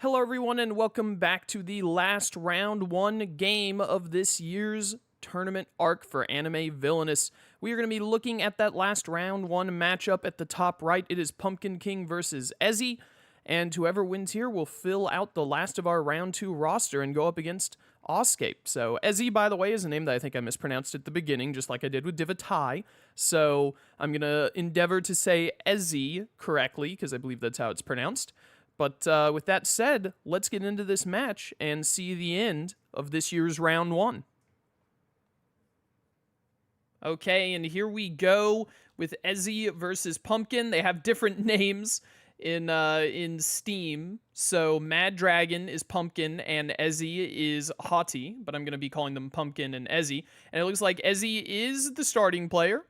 Hello, everyone, and welcome back to the last round one game of this year's tournament arc for Anime Villainous. We are going to be looking at that last round one matchup at the top right. It is Pumpkinking versus Ezzy, and whoever wins here will fill out the last of our round two roster and go up against Oscape. So Ezzy, by the way, is a name that I think I mispronounced at the beginning, just like I did with Divatai. So I'm going to endeavor to say Ezzy correctly, because I believe that's how it's pronounced. But with that said, let's get into this match and see the end of this year's round one. Okay, and here we go with Ezzy versus Pumpkin. They have different names in Steam. So Mad Dragon is Pumpkin and Ezzy is Haughty, but I'm going to be calling them Pumpkin and Ezzy. And it looks like Ezzy is the starting player.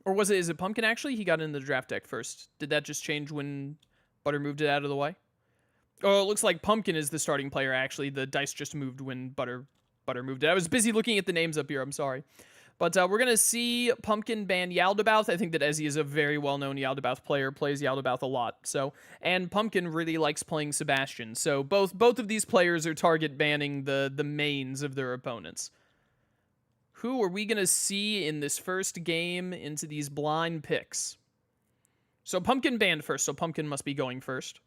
Or is it Pumpkin actually? He got in the draft deck first. Did that just change when Butter moved it out of the way? Oh, it looks like Pumpkin is the starting player, actually. The dice just moved when Butter moved it. I was busy looking at the names up here. I'm sorry. But we're going to see Pumpkin ban Yaldabaoth. I think that Ezzy is a very well-known Yaldabaoth player, plays Yaldabaoth a lot. So, and Pumpkin really likes playing Sebastian. So both of these players are target banning the mains of their opponents. Who are we going to see in this first game into these blind picks? So Pumpkin banned first, so Pumpkin must be going first.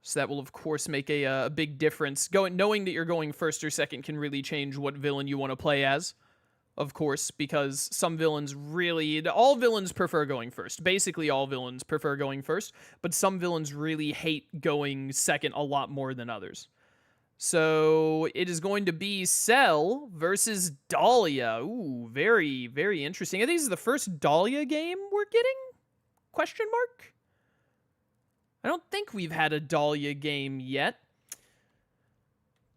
So that will, of course, make a big difference. Knowing that you're going first or second can really change what villain you want to play as, of course, because some villains really... All villains prefer going first. Basically, all villains prefer going first, but some villains really hate going second a lot more than others. So it is going to be Cell versus Dahlia. Ooh, very, very interesting. I think this is the first Dahlia game we're getting? Question mark? I don't think we've had a Dahlia game yet.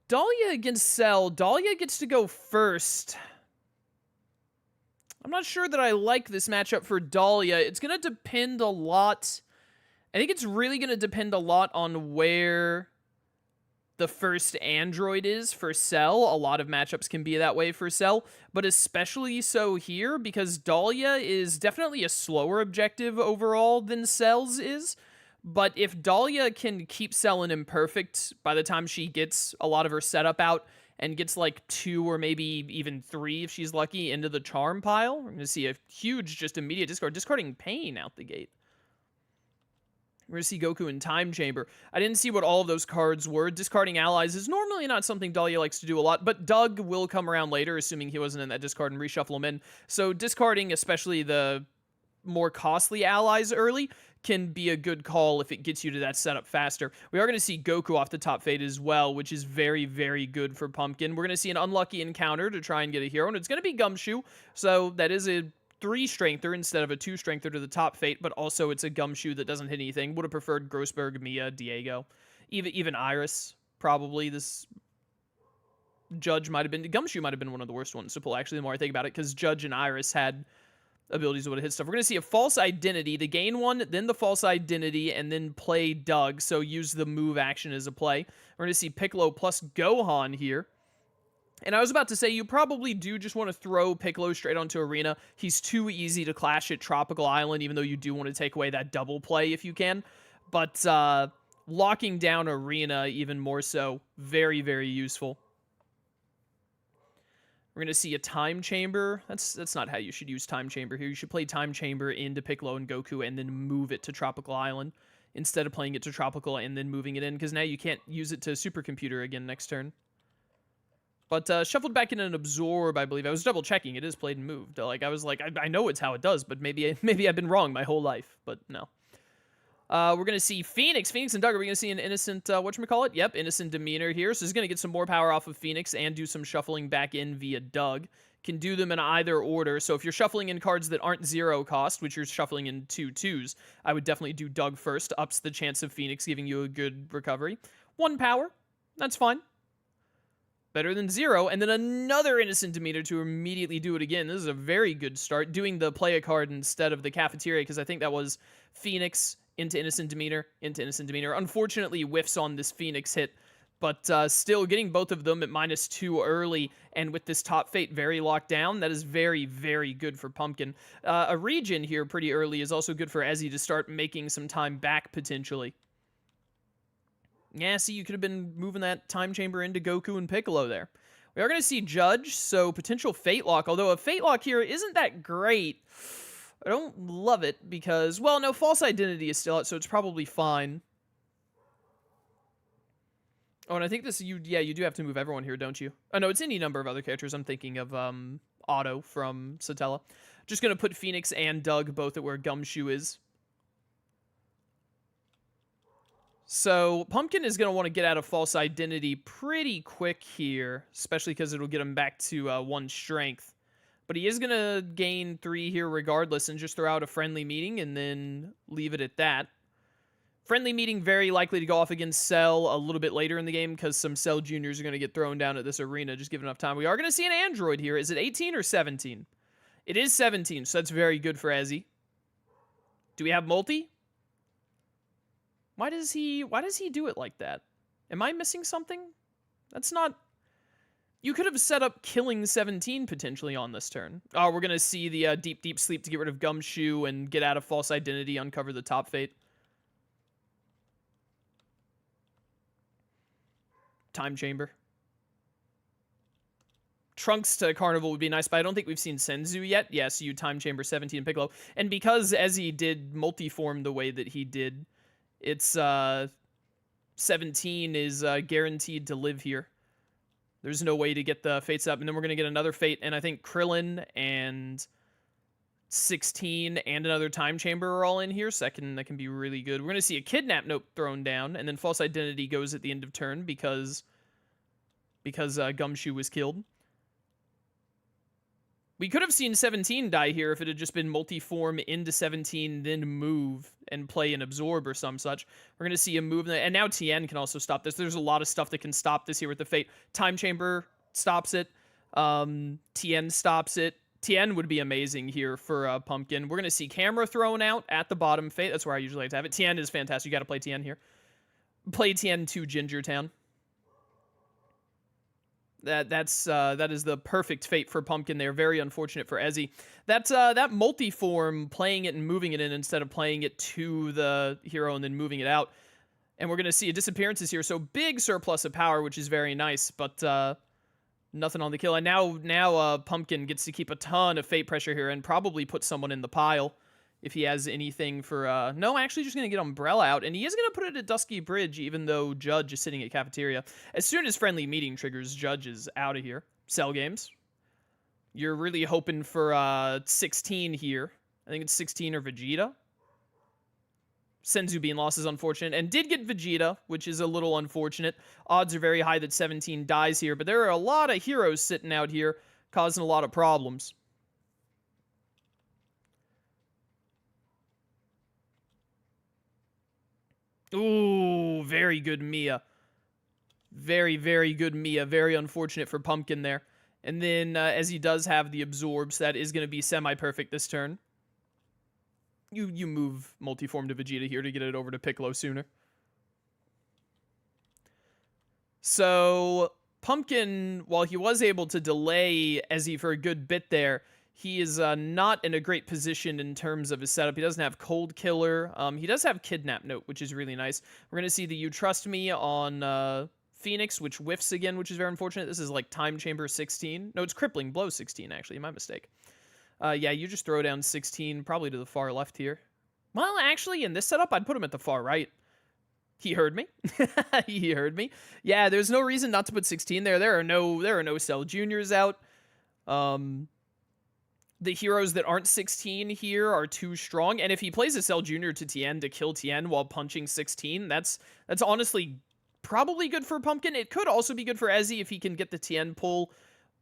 Dahlia against Cell. Dahlia gets to go first. I'm not sure that I like this matchup for Dahlia. It's going to depend a lot. I think it's really going to depend a lot on where the first android is for Cell. A lot of matchups can be that way for Cell, but especially so here because Dahlia is definitely a slower objective overall than Cell's is. But if Dahlia can keep Cell in imperfect by the time she gets a lot of her setup out and gets like 2 or maybe even 3 if she's lucky into the charm pile, we're going to see a huge just immediate discard, discarding Pain out the gate. We're going to see Goku in Time Chamber. I didn't see what all of those cards were. Discarding allies is normally not something Dahlia likes to do a lot, but Doug will come around later, assuming he wasn't in that discard, and reshuffle them in. So discarding, especially the more costly allies early, can be a good call if it gets you to that setup faster. We are going to see Goku off the top fate as well, which is very, very good for Pumpkin. We're going to see an unlucky encounter to try and get a hero, and it's going to be Gumshoe, so that is a 3-strengther instead of a 2-strengther to the top fate, but also it's a Gumshoe that doesn't hit anything. Would have preferred Grossberg, Mia, Diego, even Iris, probably. This Judge might have been... Gumshoe might have been one of the worst ones to pull, actually, the more I think about it, because Judge and Iris had abilities that would have hit stuff. We're going to see a false identity, the gain one, then the false identity, and then play Doug, so use the move action as a play. We're going to see Piccolo plus Gohan here. And I was about to say, you probably do just want to throw Piccolo straight onto Arena. He's too easy to clash at Tropical Island, even though you do want to take away that double play if you can. But locking down Arena even more so, very, very useful. We're going to see a Time Chamber. That's not how you should use Time Chamber here. You should play Time Chamber into Piccolo and Goku and then move it to Tropical Island instead of playing it to Tropical and then moving it in, because now you can't use it to Supercomputer again next turn. But shuffled back in an Absorb, I believe. I was double checking. It is played and moved. Like I was like, I know it's how it does, but maybe I've been wrong my whole life. But no. We're going to see Phoenix. Phoenix and Doug, are we going to see an innocent, whatchamacallit? Yep, innocent demeanor here. So he's going to get some more power off of Phoenix and do some shuffling back in via Doug. Can do them in either order. So if you're shuffling in cards that aren't 0 cost, which you're shuffling in 2/2s, I would definitely do Doug first. Ups the chance of Phoenix giving you a good recovery. 1 power. That's fine. Better than 0. And then another innocent demeanor to immediately do it again. This is a very good start. Doing the play a card instead of the cafeteria, because I think that was Phoenix into innocent demeanor, into innocent demeanor. Unfortunately, whiffs on this Phoenix hit But still, getting both of them at -2 early, and with this top fate very locked down, that is very, very good for Pumpkin. A regen here pretty early is also good for Ezzy to start making some time back, potentially. Yeah, see, you could have been moving that time chamber into Goku and Piccolo there. We are going to see Judge, so potential Fate Lock, although a Fate Lock here isn't that great. I don't love it because, well, no, False Identity is still out, so it's probably fine. Oh, and I think this, you do have to move everyone here, don't you? Oh, no, it's any number of other characters. I'm thinking of Otto from Satella. Just going to put Phoenix and Doug both at where Gumshoe is. So Pumpkin is going to want to get out of False Identity pretty quick here, especially because it'll get him back to 1 strength. But he is going to gain 3 here regardless and just throw out a friendly meeting and then leave it at that. Friendly meeting very likely to go off against Cell a little bit later in the game because some Cell Juniors are going to get thrown down at this arena, just give enough time. We are going to see an android here. Is it 18 or 17? It is 17, so that's very good for Ezzy. Do we have multi? Why does he do it like that? Am I missing something? That's not... You could have set up killing 17 potentially on this turn. Oh, we're going to see the deep, deep sleep to get rid of Gumshoe and get out of False Identity, uncover the top fate. Time chamber. Trunks to Carnival would be nice, but I don't think we've seen Senzu yet. Yeah, so you time chamber 17 and Piccolo. And because Ezzy did multiform the way that he did, it's 17 is guaranteed to live here. There's no way to get the fates up. And then we're going to get another fate, and I think Krillin and 16 and another time chamber are all in here, so that can be really good. We're going to see a kidnap note thrown down, and then False Identity goes at the end of turn because Gumshoe was killed. We could have seen 17 die here if it had just been multi-form into 17, then move and play an absorb or some such. We're going to see him move, and now Tien can also stop this. There's a lot of stuff that can stop this here with the Fate. Time Chamber stops it. Tien stops it. Tien would be amazing here for Pumpkin. We're going to see Camera thrown out at the bottom. Fate, that's where I usually like to have it. Tien is fantastic. You got to play Tien here. Play Tien to Ginger Town. That is the perfect fate for Pumpkin there. Very unfortunate for Ezzy. That multiform, playing it and moving it in instead of playing it to the hero and then moving it out. And we're going to see a disappearances here. So big surplus of power, which is very nice, but nothing on the kill. And now Pumpkin gets to keep a ton of fate pressure here and probably put someone in the pile if he has anything for... No, actually just going to get Umbrella out, and he is going to put it at Dusky Bridge, even though Judge is sitting at Cafeteria. As soon as Friendly Meeting triggers, Judge is out of here. Cell Games. You're really hoping for 16 here. I think it's 16 or Vegeta. Senzu being lost is unfortunate, and did get Vegeta, which is a little unfortunate. Odds are very high that 17 dies here, but there are a lot of heroes sitting out here causing a lot of problems. Ooh, very good Mia. Very, very good Mia. Very unfortunate for Pumpkin there. And then, as he does have the absorbs, that is going to be semi-perfect this turn. You move multiform to Vegeta here to get it over to Piccolo sooner. So, Pumpkin, while he was able to delay Ezzy for a good bit there, he is not in a great position in terms of his setup. He doesn't have Cold Killer. He does have Kidnap Note, which is really nice. We're going to see the You Trust Me on Phoenix, which whiffs again, which is very unfortunate. This is like Time Chamber 16. No, it's Crippling Blow 16, actually. My mistake. Yeah, you just throw down 16, probably to the far left here. Well, actually, in this setup, I'd put him at the far right. He heard me. He heard me. Yeah, there's no reason not to put 16 there. There are no Cell Juniors out. The heroes that aren't 16 here are too strong, and if he plays a Cell Junior to Tien to kill Tien while punching 16, that's honestly probably good for Pumpkin. It could also be good for Ezzy if he can get the Tien pull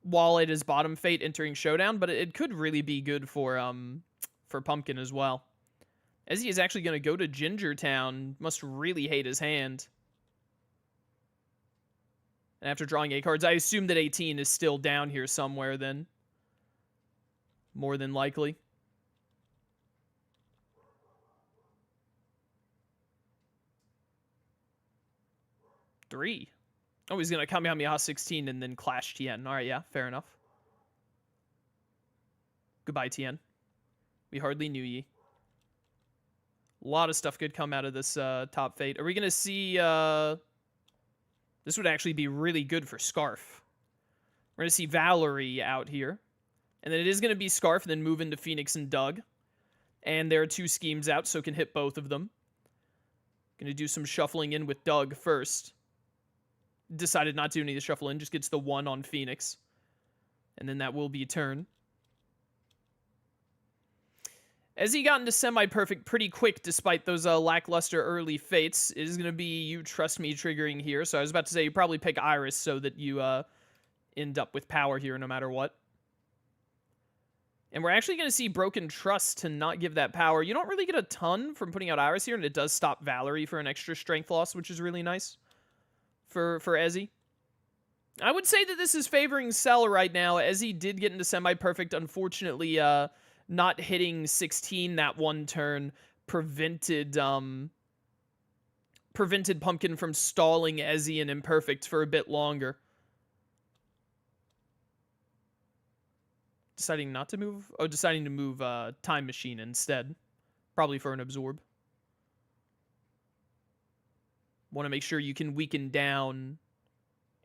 while it is bottom fate entering Showdown, but it could really be good for Pumpkin as well. Ezzy is actually going to go to Ginger Town. Must really hate his hand. And after drawing 8 cards, I assume that 18 is still down here somewhere then. More than likely. 3. Oh, he's going to Kamehameha 16 and then Clash Tien. All right, yeah, fair enough. Goodbye, Tien. We hardly knew ye. A lot of stuff could come out of this top fate. Are we going to see... This would actually be really good for Scarf. We're going to see Valerie out here. And then it is going to be Scarf, and then move into Phoenix and Doug. And there are 2 schemes out, so can hit both of them. Going to do some shuffling in with Doug first. Decided not to do any of the shuffle in, just gets the 1 on Phoenix. And then that will be a turn. Ezzy got into semi-perfect pretty quick despite those lackluster early fates. It is going to be You Trust Me triggering here. So I was about to say you probably pick Iris so that you end up with power here no matter what. And we're actually going to see Broken Trust to not give that power. You don't really get a ton from putting out Iris here, and it does stop Valerie for an extra strength loss, which is really nice for Ezzy. I would say that this is favoring Cell right now. Ezzy did get into semi-perfect. Unfortunately, not hitting 16 that one turn prevented Pumpkin from stalling Ezzy and Imperfect for a bit longer. Deciding not to move? Oh, deciding to move Time Machine instead. Probably for an Absorb. Want to make sure you can weaken down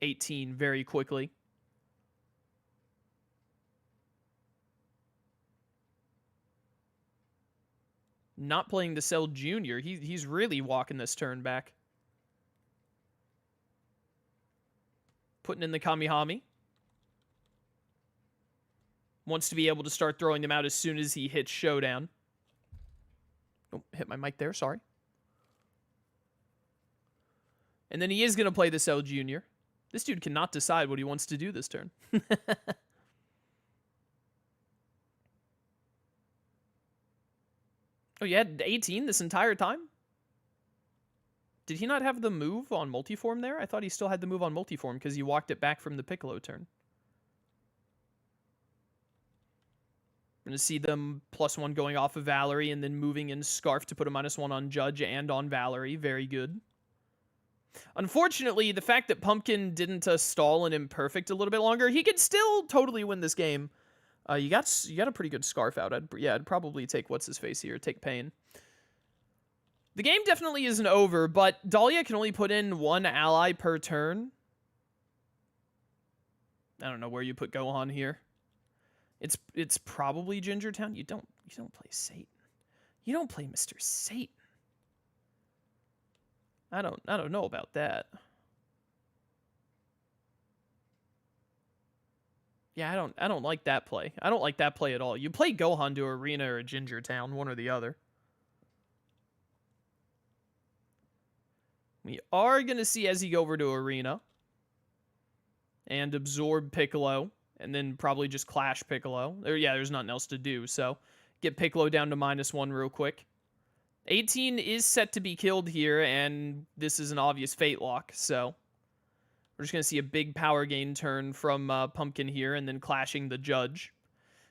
18 very quickly. Not playing the Cell Jr. He's really walking this turn back. Putting in the Kamihami. Wants to be able to start throwing them out as soon as he hits Showdown. Oh, hit my mic there, sorry. And then he is going to play the Cell Jr. This dude cannot decide what he wants to do this turn. Oh, you had 18 this entire time? Did he not have the move on Multiform there? I thought he still had the move on Multiform because he walked it back from the Piccolo turn. We're going to see them +1 going off of Valerie and then moving in Scarf to put a -1 on Judge and on Valerie. Very good. Unfortunately, the fact that Pumpkin didn't stall an Imperfect a little bit longer, he could still totally win this game. You got a pretty good Scarf out. I'd probably take What's-His-Face here. Take Pain. The game definitely isn't over, but Dahlia can only put in 1 ally per turn. I don't know where you put Gohan here. It's probably Gingertown. You don't play Satan. You don't play Mr. Satan. I don't know about that. Yeah, I don't like that play. I don't like that play at all. You play Gohan to Arena or Gingertown, one or the other. We are going to see Ezzy go over to Arena. And absorb Piccolo. And then probably just Clash Piccolo. Yeah, there's nothing else to do. So, get Piccolo down to -1 real quick. 18 is set to be killed here, and this is an obvious Fate Lock. So, we're just going to see a big power gain turn from Pumpkin here, and then clashing the Judge.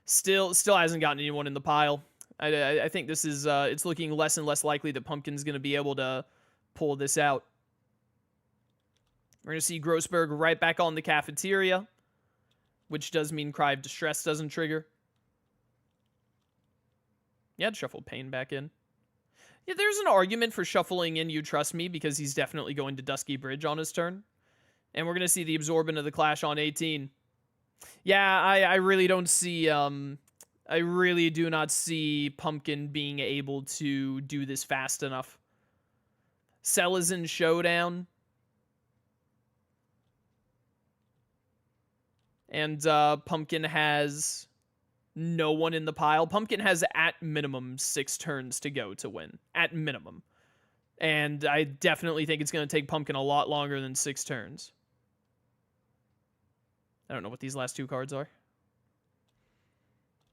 Still hasn't gotten anyone in the pile. I think this is it's looking less and less likely that Pumpkin's going to be able to pull this out. We're going to see Grossberg right back on the cafeteria, which does mean Cry of Distress doesn't trigger. Yeah, I'd shuffle Pain back in. Yeah, there's an argument for shuffling in You Trust Me, because he's definitely going to Dusky Bridge on his turn. And we're going to see the Absorb into the Clash on 18. Yeah, I really don't see... I really do not see Pumpkin being able to do this fast enough. Cell is in Showdown. And Pumpkin has no one in the pile. Pumpkin has at minimum 6 turns to go to win. At minimum. And I definitely think it's going to take Pumpkin a lot longer than 6 turns. I don't know what these last 2 cards are.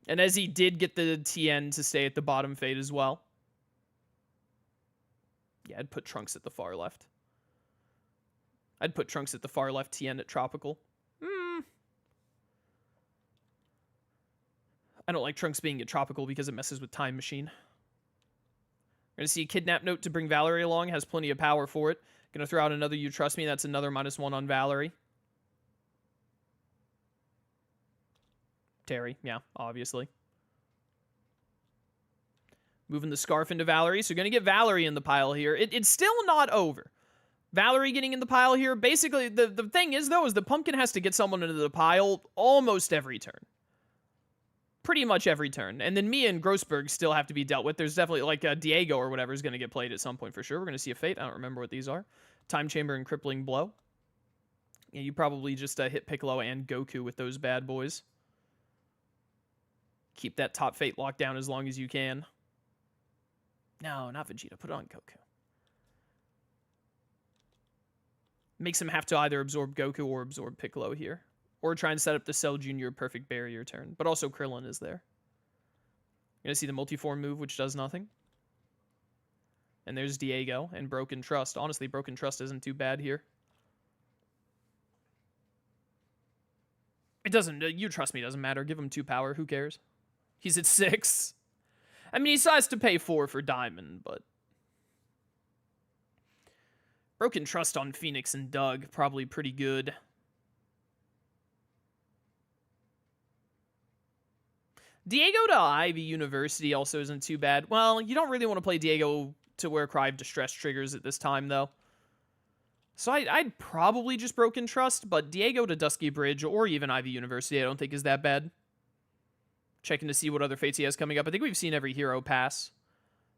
And Ezzy did get the TN to stay at the bottom fate as well. Yeah, I'd put Trunks at the far left. I'd put Trunks at the far left, TN at Tropical. I don't like Trunks being at Tropical because it messes with Time Machine. We're going to see a Kidnap Note to bring Valerie along. Has plenty of power for it. Gonna throw out another You Trust Me. That's another -1 on Valerie. Terry, yeah, obviously. Moving the Scarf into Valerie. So going to get Valerie in the pile here. It's still not over. Valerie getting in the pile here. Basically, the thing is, though, is the Pumpkin has to get someone into the pile almost every turn. Pretty much every turn. And then Mia and Grossberg still have to be dealt with. There's definitely, like, Diego or whatever is going to get played at some point for sure. We're going to see a Fate. I don't remember what these are. Time Chamber and Crippling Blow. Yeah, you probably just hit Piccolo and Goku with those bad boys. Keep that top Fate locked down as long as you can. No, not Vegeta. Put it on Goku. Makes him have to either absorb Goku or absorb Piccolo here. Or try and set up the Cell Jr. perfect barrier turn. But also Krillin is there. You're going to see the multiform move, which does nothing. And there's Diego and Broken Trust. Honestly, Broken Trust isn't too bad here. It doesn't... You Trust Me doesn't matter. Give him 2 power. Who cares? He's at 6. I mean, he still has to pay 4 for Diamond, but... Broken Trust on Phoenix and Doug, probably pretty good. Diego to Ivy University also isn't too bad. Well, you don't really want to play Diego to where Cry of Distress triggers at this time, though. So I'd probably just Broken Trust, but Diego to Dusky Bridge or even Ivy University I don't think is that bad. Checking to see what other fates he has coming up. I think we've seen every hero pass.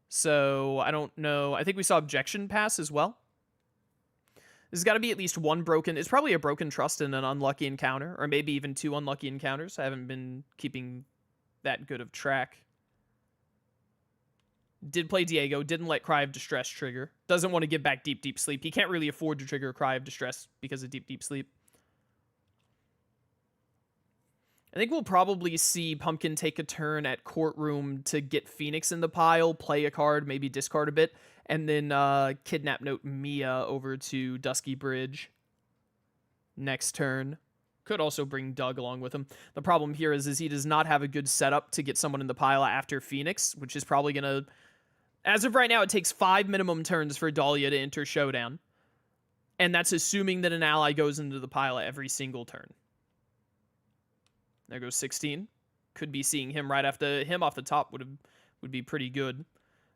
So, I don't know. I think we saw Objection pass as well. There's got to be at least one broken... It's probably a Broken Trust and an unlucky encounter. Or maybe even 2 unlucky encounters. I haven't been keeping that good of track. Did play Diego. Didn't let Cry of Distress trigger. Doesn't want to give back Deep, Deep Sleep. He can't really afford to trigger Cry of Distress because of Deep, Deep Sleep. I think we'll probably see Pumpkin take a turn at Courtroom to get Phoenix in the pile, play a card, maybe discard a bit, and then Kidnap Note Mia over to Dusky Bridge next turn. Could also bring Doug along with him. The problem here is he does not have a good setup to get someone in the pile after Phoenix, which is probably going to... As of right now, it takes 5 minimum turns for Dahlia to enter Showdown. And that's assuming that an ally goes into the pile every single turn. There goes 16. Could be seeing him right after him off the top would be pretty good.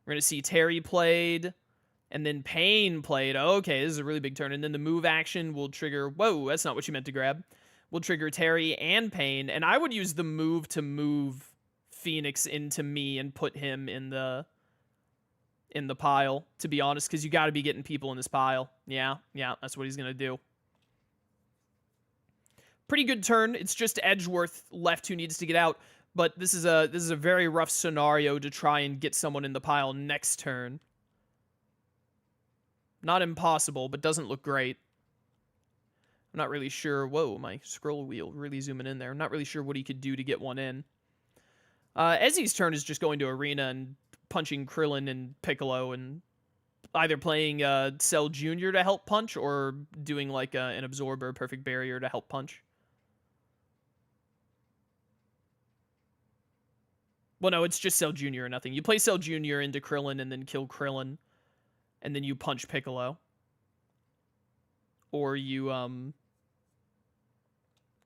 We're going to see Terry played, and then Pain played. Okay, this is a really big turn. And then the move action will trigger... Whoa, that's not what you meant to grab. Will trigger Terry and Pain, and I would use the move to move Phoenix into me and put him in the pile, to be honest, because you got to be getting people in this pile. Yeah, that's what he's going to do. Pretty good turn. It's just Edgeworth left who needs to get out, but this is a very rough scenario to try and get someone in the pile next turn. Not impossible, but doesn't look great. I'm not really sure. Whoa, my scroll wheel really zooming in there. I'm not really sure what he could do to get one in. Ezzy's turn is just going to Arena and punching Krillin and Piccolo and either playing Cell Jr. to help punch or doing like an Absorber Perfect Barrier to help punch. Well, no, it's just Cell Jr. or nothing. You play Cell Jr. into Krillin and then kill Krillin, and then you punch Piccolo. Or you,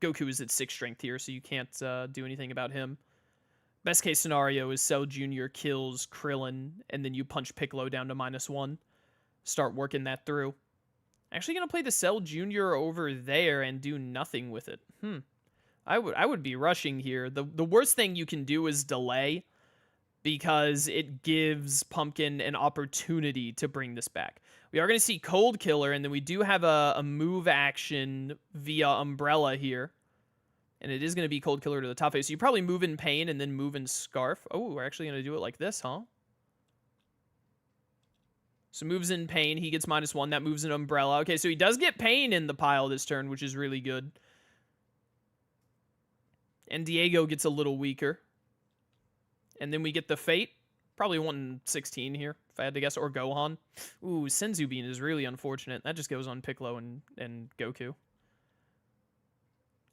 Goku is at 6 strength here, so you can't do anything about him. Best case scenario is Cell Jr. kills Krillin, and then you punch Piccolo down to -1. Start working that through. Actually gonna play the Cell Jr. over there and do nothing with it. I would be rushing here. The worst thing you can do is delay, because it gives Pumpkin an opportunity to bring this back. We are going to see Cold Killer, and then we do have a move action via Umbrella here. And it is going to be Cold Killer to the top phase. So you probably move in Pain and then move in Scarf. Oh, we're actually going to do it like this, huh? So moves in Pain. He gets -1. That moves in Umbrella. Okay, so he does get Pain in the pile this turn, which is really good. And Diego gets a little weaker. And then we get the Fate. Probably 116 here, if I had to guess. Or Gohan. Ooh, Senzu Bean is really unfortunate. That just goes on Piccolo and Goku.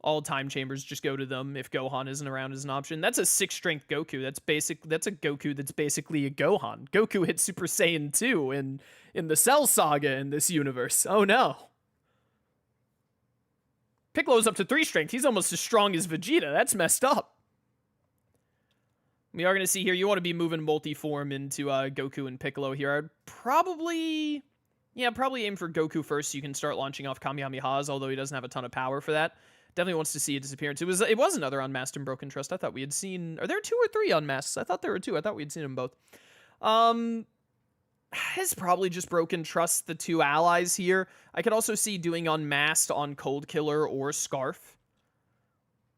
All time chambers just go to them if Gohan isn't around as an option. That's a 6 strength Goku. That's a Goku that's basically a Gohan. Goku hit Super Saiyan 2 in the Cell Saga in this universe. Oh no. Piccolo's up to 3 strength. He's almost as strong as Vegeta. That's messed up. We are going to see here, you want to be moving multi-form into Goku and Piccolo here. I'd probably aim for Goku first so you can start launching off Kamehamehas, although he doesn't have a ton of power for that. Definitely wants to see a disappearance. It was another Unmasked and Broken Trust. I thought we had seen... Are there 2 or 3 Unmasked? I thought there were 2. I thought we had seen them both. It's probably just Broken Trust, the 2 allies here. I could also see doing Unmasked on Cold Killer or Scarf.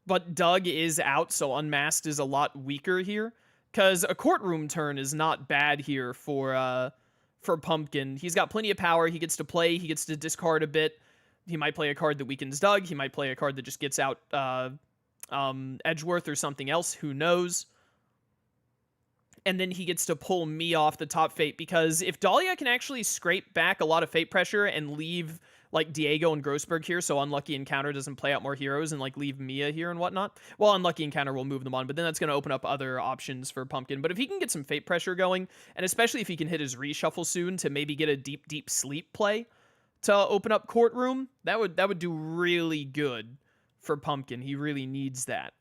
But Doug is out, so Unmasked is a lot weaker here. Because a Courtroom turn is not bad here for Pumpkin. He's got plenty of power. He gets to play. He gets to discard a bit. He might play a card that weakens Doug. He might play a card that just gets out Edgeworth or something else. Who knows? And then he gets to pull me off the top Fate, because if Dahlia can actually scrape back a lot of Fate pressure and leave like Diego and Grossberg here, so Unlucky Encounter doesn't play out more heroes and like leave Mia here and whatnot. Well, Unlucky Encounter will move them on, but then that's going to open up other options for Pumpkin. But if he can get some Fate pressure going, and especially if he can hit his reshuffle soon to maybe get a deep sleep play to open up Courtroom, that would do really good for Pumpkin. He really needs that.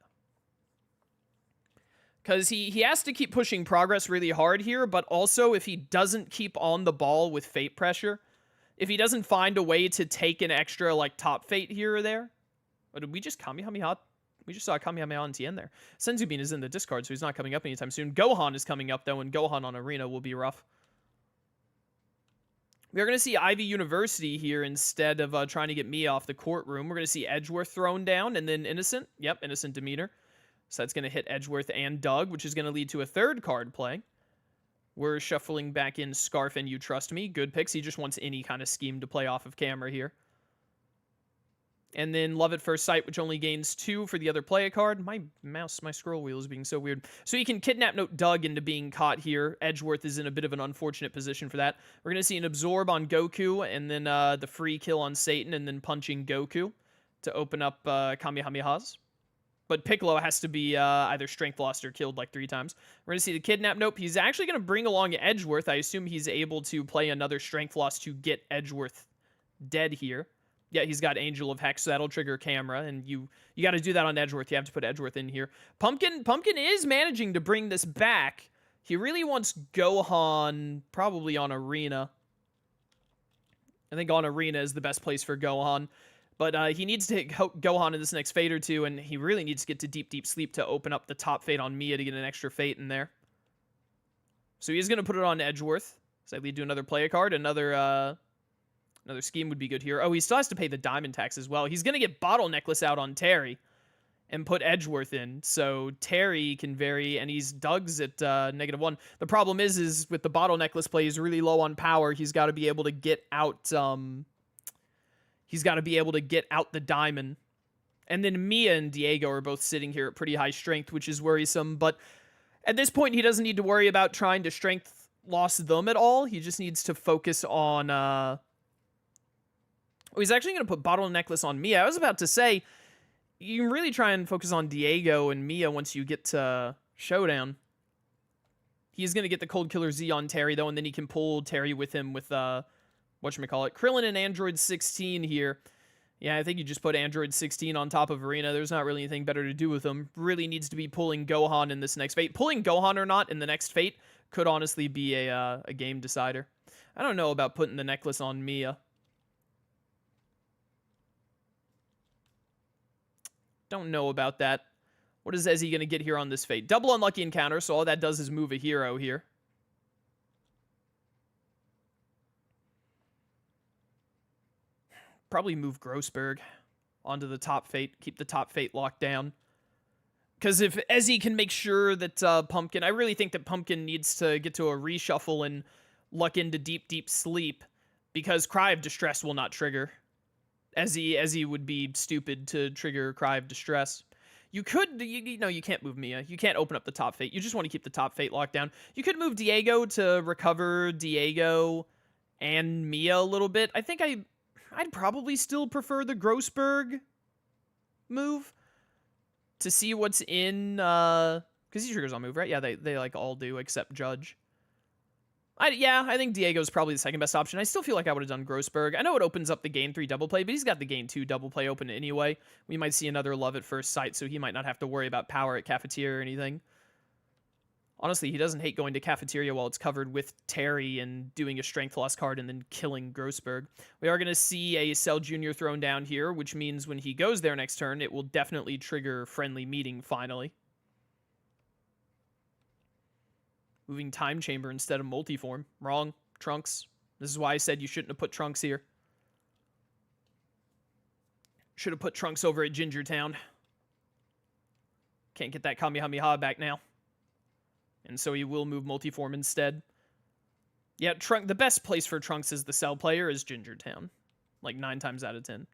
Because he has to keep pushing progress really hard here, but also if he doesn't keep on the ball with Fate pressure, if he doesn't find a way to take an extra, like, top Fate here or there... Oh, did we just Kamehameha? We just saw a Kamehameha on Tien there. Senzubin is in the discard, so he's not coming up anytime soon. Gohan is coming up, though, and Gohan on Arena will be rough. We're going to see Ivy University here instead of trying to get me off the Courtroom. We're going to see Edgeworth thrown down, and then Innocent. Yep, Innocent Demeanor. So that's going to hit Edgeworth and Doug, which is going to lead to a 3rd card play. We're shuffling back in Scarf and You Trust Me. Good picks. He just wants any kind of scheme to play off of camera here. And then Love at First Sight, which only gains 2 for the other play a card. My scroll wheel is being so weird. So he can Kidnap Note Doug into being caught here. Edgeworth is in a bit of an unfortunate position for that. We're going to see an Absorb on Goku, and then the free kill on Satan, and then punching Goku to open up Kamehamehas. But Piccolo has to be either strength lost or killed like 3 times. We're going to see the Kidnap. Nope, he's actually going to bring along Edgeworth. I assume he's able to play another strength loss to get Edgeworth dead here. Yeah, he's got Angel of Hex, so that'll trigger camera, and you got to do that on Edgeworth. You have to put Edgeworth in here. Pumpkin is managing to bring this back. He really wants Gohan probably on Arena. I think on Arena is the best place for Gohan. But he needs to hit Gohan in this next Fate or 2, and he really needs to get to deep sleep to open up the top Fate on Mia to get an extra Fate in there. So he's going to put it on Edgeworth. So that lead to another play card. Another scheme would be good here. Oh, he still has to pay the diamond tax as well. He's going to get Bottle Necklace out on Terry and put Edgeworth in. So Terry can vary, and he's Doug's at -1. The problem is with the Bottle Necklace play, he's really low on power. He's got to be able to get out... He's got to be able to get out the diamond. And then Mia and Diego are both sitting here at pretty high strength, which is worrisome. But at this point, he doesn't need to worry about trying to strength loss them at all. He just needs to focus on... Oh, he's actually going to put Bottle Necklace on Mia. I was about to say, you can really try and focus on Diego and Mia once you get to Showdown. He's going to get the Cold Killer Z on Terry, though, and then he can pull Terry with him with... whatchamacallit, Krillin and Android 16 here. Yeah, I think you just put Android 16 on top of Arena. There's not really anything better to do with him. Really needs to be pulling Gohan in this next Fate. Pulling Gohan or not in the next Fate could honestly be a game decider. I don't know about putting the necklace on Mia. Don't know about that. What is Ezzy going to get here on this Fate? Double Unlucky Encounter, so all that does is move a hero here. Probably move Grossberg onto the top Fate. Keep the top Fate locked down. Because if Ezzy can make sure that Pumpkin... I really think that Pumpkin needs to get to a reshuffle and luck into deep sleep. Because Cry of Distress will not trigger. Ezzy would be stupid to trigger Cry of Distress. You could... No, you can't move Mia. You can't open up the top Fate. You just want to keep the top Fate locked down. You could move Diego to recover Diego and Mia a little bit. I think I'd probably still prefer the Grossberg move to see what's in, because he triggers on move, right? Yeah, they like all do except Judge. I think Diego's probably the second best option. I still feel like I would have done Grossberg. I know it opens up the Gain 3 double play, but he's got the Gain 2 double play open anyway. We might see another Love at First Sight, so he might not have to worry about power at Cafeteria or anything. Honestly, he doesn't hate going to Cafeteria while it's covered with Terry and doing a Strength Loss card and then killing Grossberg. We are going to see a Cell Jr. thrown down here, which means when he goes there next turn, it will definitely trigger Friendly Meeting finally. Moving Time Chamber instead of Multiform. Wrong. Trunks. This is why I said you shouldn't have put Trunks here. Should have put Trunks over at Gingertown. Can't get that Kamehameha back now. And so he will move Multiform instead. Yeah, the best place for Trunks as the Cell player is Gingertown. Like 9 times out of 10.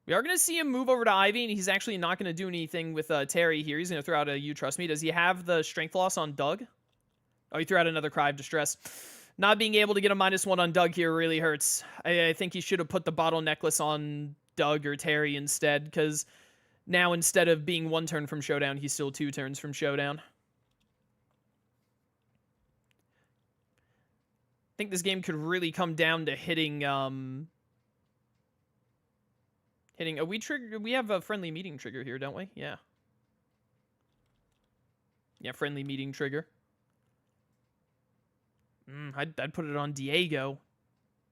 We are going to see him move over to Ivy, and he's actually not going to do anything with Terry here. He's going to throw out a You Trust Me. Does he have the Strength Loss on Doug? Oh, he threw out another Cry of Distress. Not being able to get a -1 on Doug here really hurts. I think he should have put the Bottle Necklace on Doug or Terry instead, because now instead of being 1 turn from Showdown, he's still 2 turns from Showdown. I think this game could really come down to hitting we have a Friendly Meeting trigger here, don't we? Yeah. Yeah, Friendly Meeting trigger. I'd put it on Diego.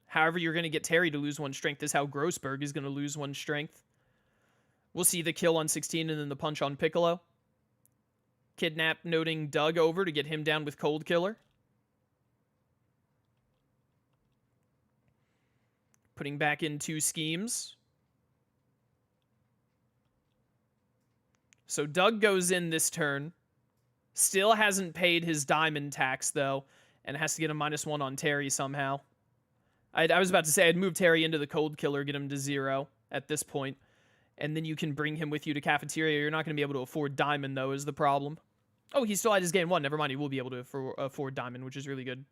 However you're going to get Terry to lose 1 strength is how Grossberg is going to lose 1 strength. We'll see the kill on 16 and then the punch on Piccolo. Kidnap noting Doug over to get him down with Cold Killer. Putting back in 2 schemes. So Doug goes in this turn. Still hasn't paid his diamond tax, though, and has to get a -1 on Terry somehow. I was about to say I'd move Terry into the Cold Killer, get him to 0 at this point, and then you can bring him with you to Cafeteria. You're not going to be able to afford diamond, though, is the problem. Oh, he still had his game 1. Never mind, he will be able to afford diamond, which is really good.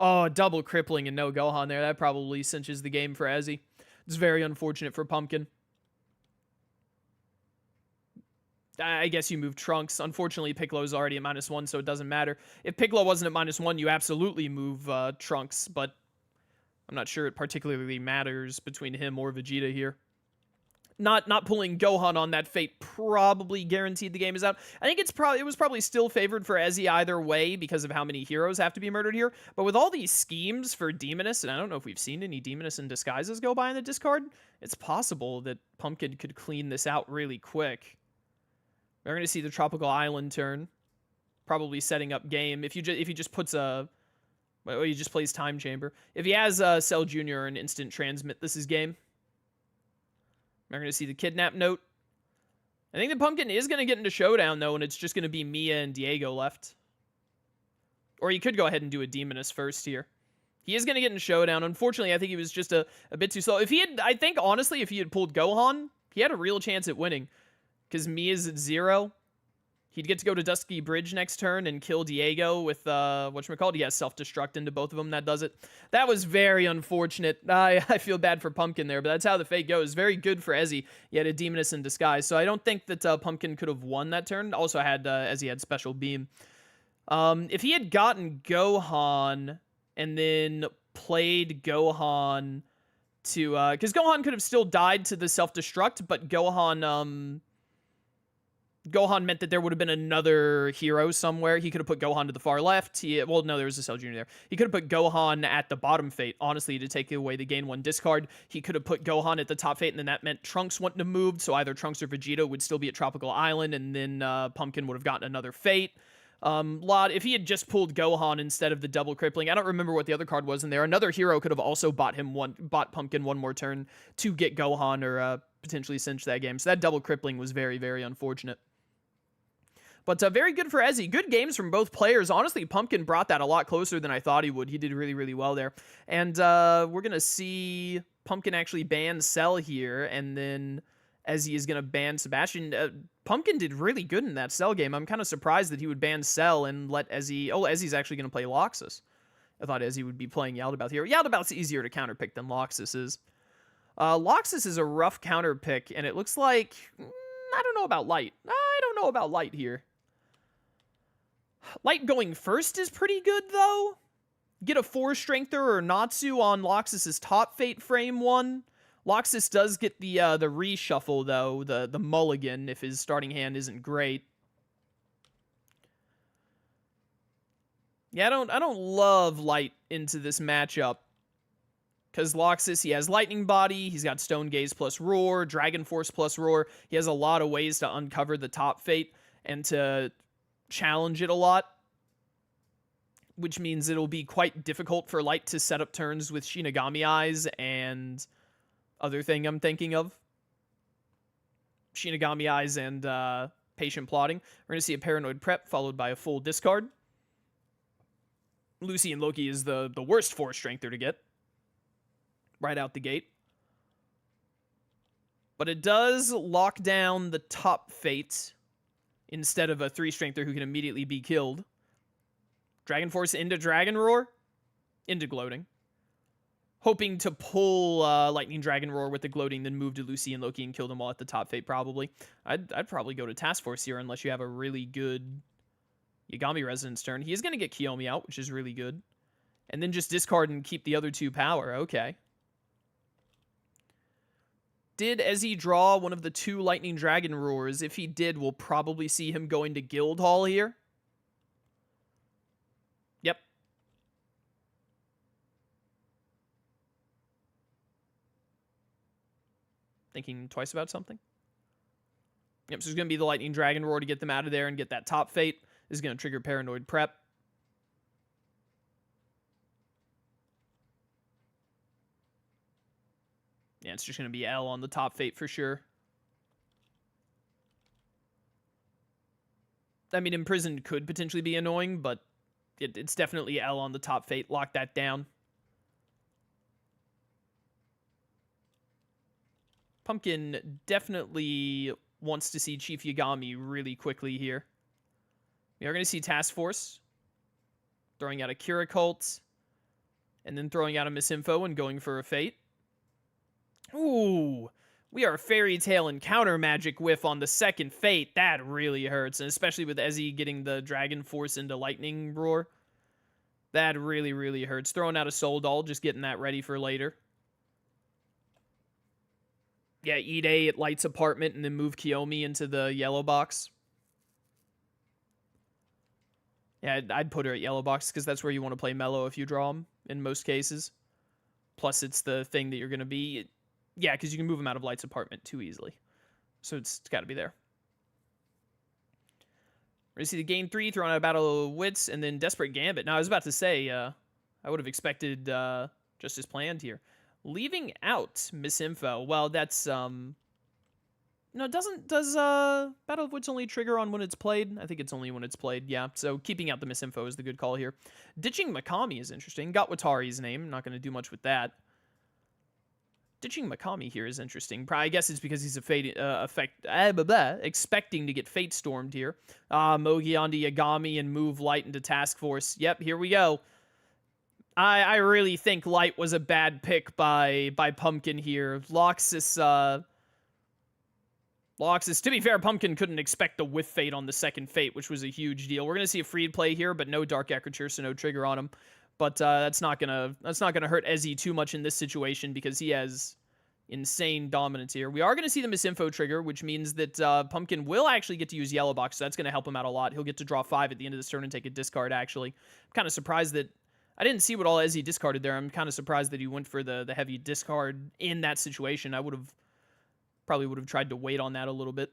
Oh, double crippling and no Gohan there. That probably cinches the game for Ezzy. It's very unfortunate for Pumpkin. I guess you move Trunks. Unfortunately, Piccolo's already at -1, so it doesn't matter. If Piccolo wasn't at -1, you absolutely move Trunks, but I'm not sure it particularly matters between him or Vegeta here. Not pulling Gohan on that fate probably guaranteed the game is out. I think it was probably still favored for Ezzy either way because of how many heroes have to be murdered here. But with all these schemes for Demoness, and I don't know if we've seen any Demoness in disguises go by in the discard, it's possible that Pumpkin could clean this out really quick. We're going to see the Tropical Island turn, probably setting up game. If he just puts he just plays Time Chamber. If he has Cell Jr. or an Instant Transmit, this is game. We're going to see the Kidnap note. I think the Pumpkin is going to get into Showdown, though, and it's just going to be Mia and Diego left. Or you could go ahead and do a Demoness first here. He is going to get into Showdown. Unfortunately, I think he was just a bit too slow. I think, honestly, if he had pulled Gohan, he had a real chance at winning. Because Mia's at 0. He'd get to go to Dusky Bridge next turn and kill Diego with, whatchamacallit. He has self-destruct into both of them. That does it. That was very unfortunate. I feel bad for Pumpkin there, but that's how the fate goes. Very good for Ezzy. He had a Demoness in disguise. So I don't think that Pumpkin could have won that turn. Also had, Ezzy had Special Beam. If he had gotten Gohan and then played Gohan to, because Gohan could have still died to the self-destruct, but Gohan meant that there would have been another hero somewhere. He could have put Gohan to the far left. Well, no, there was a Cell Jr. there. He could have put Gohan at the bottom fate, honestly, to take away the gain 1 discard. He could have put Gohan at the top fate, and then that meant Trunks wouldn't have moved, so either Trunks or Vegeta would still be at Tropical Island, and then Pumpkin would have gotten another fate. If he had just pulled Gohan instead of the double crippling, I don't remember what the other card was in there. Another hero could have also bought Pumpkin 1 more turn to get Gohan or potentially cinch that game. So that double crippling was very, very unfortunate. But very good for Ezzy. Good games from both players. Honestly, Pumpkin brought that a lot closer than I thought he would. He did really, really well there. And we're going to see Pumpkin actually ban Cell here, and then Ezzy is going to ban Sebastian. Pumpkin did really good in that Cell game. I'm kind of surprised that he would ban Cell and let Ezzy... Oh, Ezzy's actually going to play Loxus. I thought Ezzy would be playing Yaldabaoth here. Yaldabaoth's easier to counterpick than Loxus is. Loxus is a rough counter pick, and it looks like... I don't know about Light. I don't know about Light here. Light going first is pretty good, though. Get a 4-strengther or Natsu on Loxus's top fate frame 1. Loxus does get the reshuffle, though, the mulligan, if his starting hand isn't great. Yeah, I don't love Light into this matchup. Because Loxus, he has Lightning Body, he's got Stone Gaze plus Roar, Dragon Force plus Roar. He has a lot of ways to uncover the top fate and to challenge it a lot. Which means it'll be quite difficult for Light to set up turns with Shinigami Eyes and other thing I'm thinking of. Shinigami Eyes and Patient Plotting. We're going to see a Paranoid Prep followed by a full discard. Lucy and Loki is the worst 4-strengther to get. Right out the gate. But it does lock down the top fate instead of a 3-strengther who can immediately be killed. Dragon Force into Dragon Roar. Into Gloating. Hoping to pull Lightning Dragon Roar with the Gloating, then move to Lucy and Loki and kill them all at the top fate, probably. I'd probably go to Task Force here unless you have a really good Yagami Resonance turn. He is going to get Kiyomi out, which is really good. And then just discard and keep the other 2 power. Okay. Did Ezzy draw one of the 2 Lightning Dragon Roars? If he did, we'll probably see him going to Guildhall here. Yep. Thinking twice about something. Yep, so it's going to be the Lightning Dragon Roar to get them out of there and get that top fate. This is going to trigger Paranoid Prep. Yeah, it's just going to be L on the top fate for sure. I mean, Imprisoned could potentially be annoying, but it's definitely L on the top fate. Lock that down. Pumpkin definitely wants to see Chief Yagami really quickly here. We are going to see Task Force. Throwing out a Cura Cult. And then throwing out a Misinfo and going for a Fate. Ooh, we are Fairy Tail and Counter Magic Whiff on the second Fate. That really hurts, and especially with Ezzy getting the Dragon Force into Lightning Roar. That really, really hurts. Throwing out a Soul Doll, just getting that ready for later. Yeah, eat A at Light's apartment and then move Kiyomi into the yellow box. Yeah, I'd put her at yellow box because that's where you want to play Mellow if you draw him in most cases. Plus, it's the thing that you're going to be... Yeah, because you can move him out of Light's apartment too easily. So it's got to be there. We're going to see the Gain 3, throwing out a Battle of Wits, and then Desperate Gambit. Now, I was about to say, I would have expected just as planned here. Leaving out Misinfo. Well, that's... No, does Battle of Wits only trigger on when it's played? I think it's only when it's played, yeah. So keeping out the Misinfo is the good call here. Ditching Mikami is interesting. Got Watari's name. I'm not going to do much with that. Ditching Mikami here is interesting. I guess it's because he's expecting to get Fate Stormed here. Mogi onto Yagami and move Light into Task Force. Yep, here we go. I really think Light was a bad pick by Pumpkin here. Loxus, to be fair, Pumpkin couldn't expect the Whiff Fate on the second Fate, which was a huge deal. We're going to see a freed play here, but no Dark Ecriture, so no trigger on him. But that's not gonna hurt Ezzy too much in this situation because he has insane dominance here. We are gonna see the Misinfo trigger, which means that Pumpkin will actually get to use Yellow Box, so that's gonna help him out a lot. He'll get to draw 5 at the end of this turn and take a discard. Actually, I'm kind of surprised that I didn't see what all Ezzy discarded there. I'm kind of surprised that he went for the heavy discard in that situation. I probably would have tried to wait on that a little bit.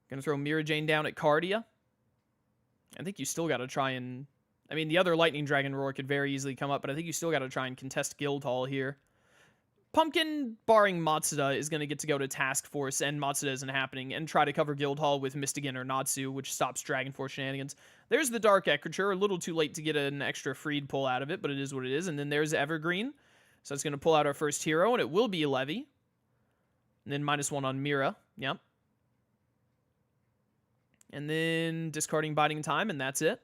Gonna throw Mira Jane down at Cardia. I think you still got to try and... I mean, the other Lightning Dragon Roar could very easily come up, but I think you still got to try and contest Guildhall here. Pumpkin, barring Matsuda, is going to get to go to Task Force, and Matsuda isn't happening, and try to cover Guildhall with Mystigan or Natsu, which stops Dragon Force shenanigans. There's the Dark Ecriture, a little too late to get an extra freed pull out of it, but it is what it is. And then there's Evergreen, so it's going to pull out our first hero, and it will be a Levy. And then -1 on Mira, yep. And then discarding Biding Time, and that's it.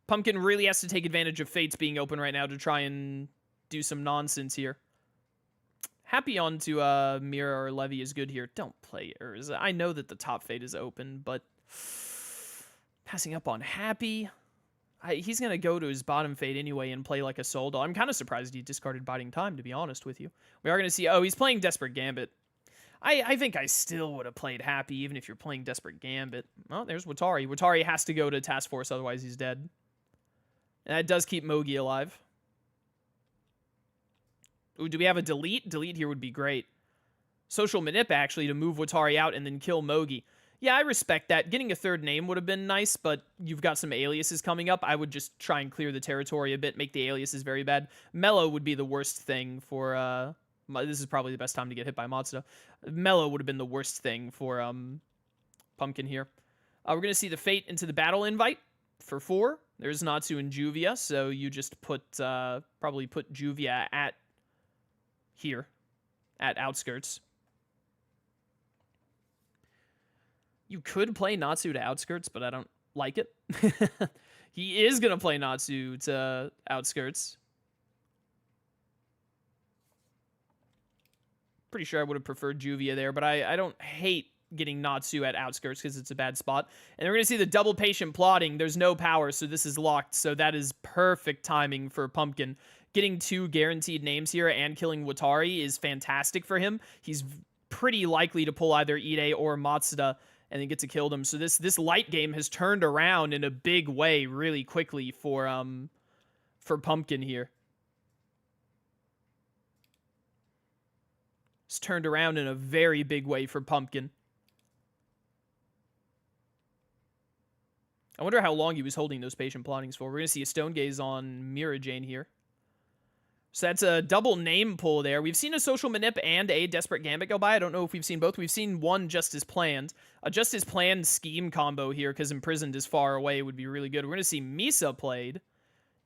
Pumpkin really has to take advantage of Fates being open right now to try and do some nonsense here. Happy onto Mira or Levy is good here. Don't play Urza. I know that the top fate is open, but passing up on Happy. He's going to go to his bottom fate anyway and play like a Soul Doll. I'm kind of surprised he discarded Biding Time, to be honest with you. We are going to see... Oh, he's playing Desperate Gambit. I think I still would have played Happy, even if you're playing Desperate Gambit. Oh, there's Watari. Watari has to go to Task Force, otherwise he's dead. And that does keep Mogi alive. Ooh, do we have a delete? Delete here would be great. Social Manip, actually, to move Watari out and then kill Mogi. Yeah, I respect that. Getting a third name would have been nice, but you've got some aliases coming up. I would just try and clear the territory a bit, make the aliases very bad. Mellow would be the worst thing for... this is probably the best time to get hit by Matsuda. Mellow would have been the worst thing for Pumpkin here. We're going to see the Fate into the battle invite for 4. There's Natsu and Juvia, so you just put probably put Juvia at here, at Outskirts. You could play Natsu to Outskirts, but I don't like it. He is going to play Natsu to Outskirts. Pretty sure I would have preferred Juvia there, but I don't hate getting Natsu at Outskirts because it's a bad spot. And we're going to see the double patient plotting. There's no power, so this is locked. So that is perfect timing for Pumpkin. Getting 2 guaranteed names here and killing Watari is fantastic for him. He's pretty likely to pull either Ide or Matsuda and then get to kill them. So this light game has turned around in a big way really quickly for Pumpkin here. It's turned around in a very big way for Pumpkin. I wonder how long he was holding those patient plottings for. We're going to see a Stone Gaze on Mira Jane here. So that's a double name pull there. We've seen a Social Manip and a Desperate Gambit go by. I don't know if we've seen both. We've seen one Just As Planned. A Just As Planned scheme combo here, because Imprisoned is far away, would be really good. We're going to see Misa played,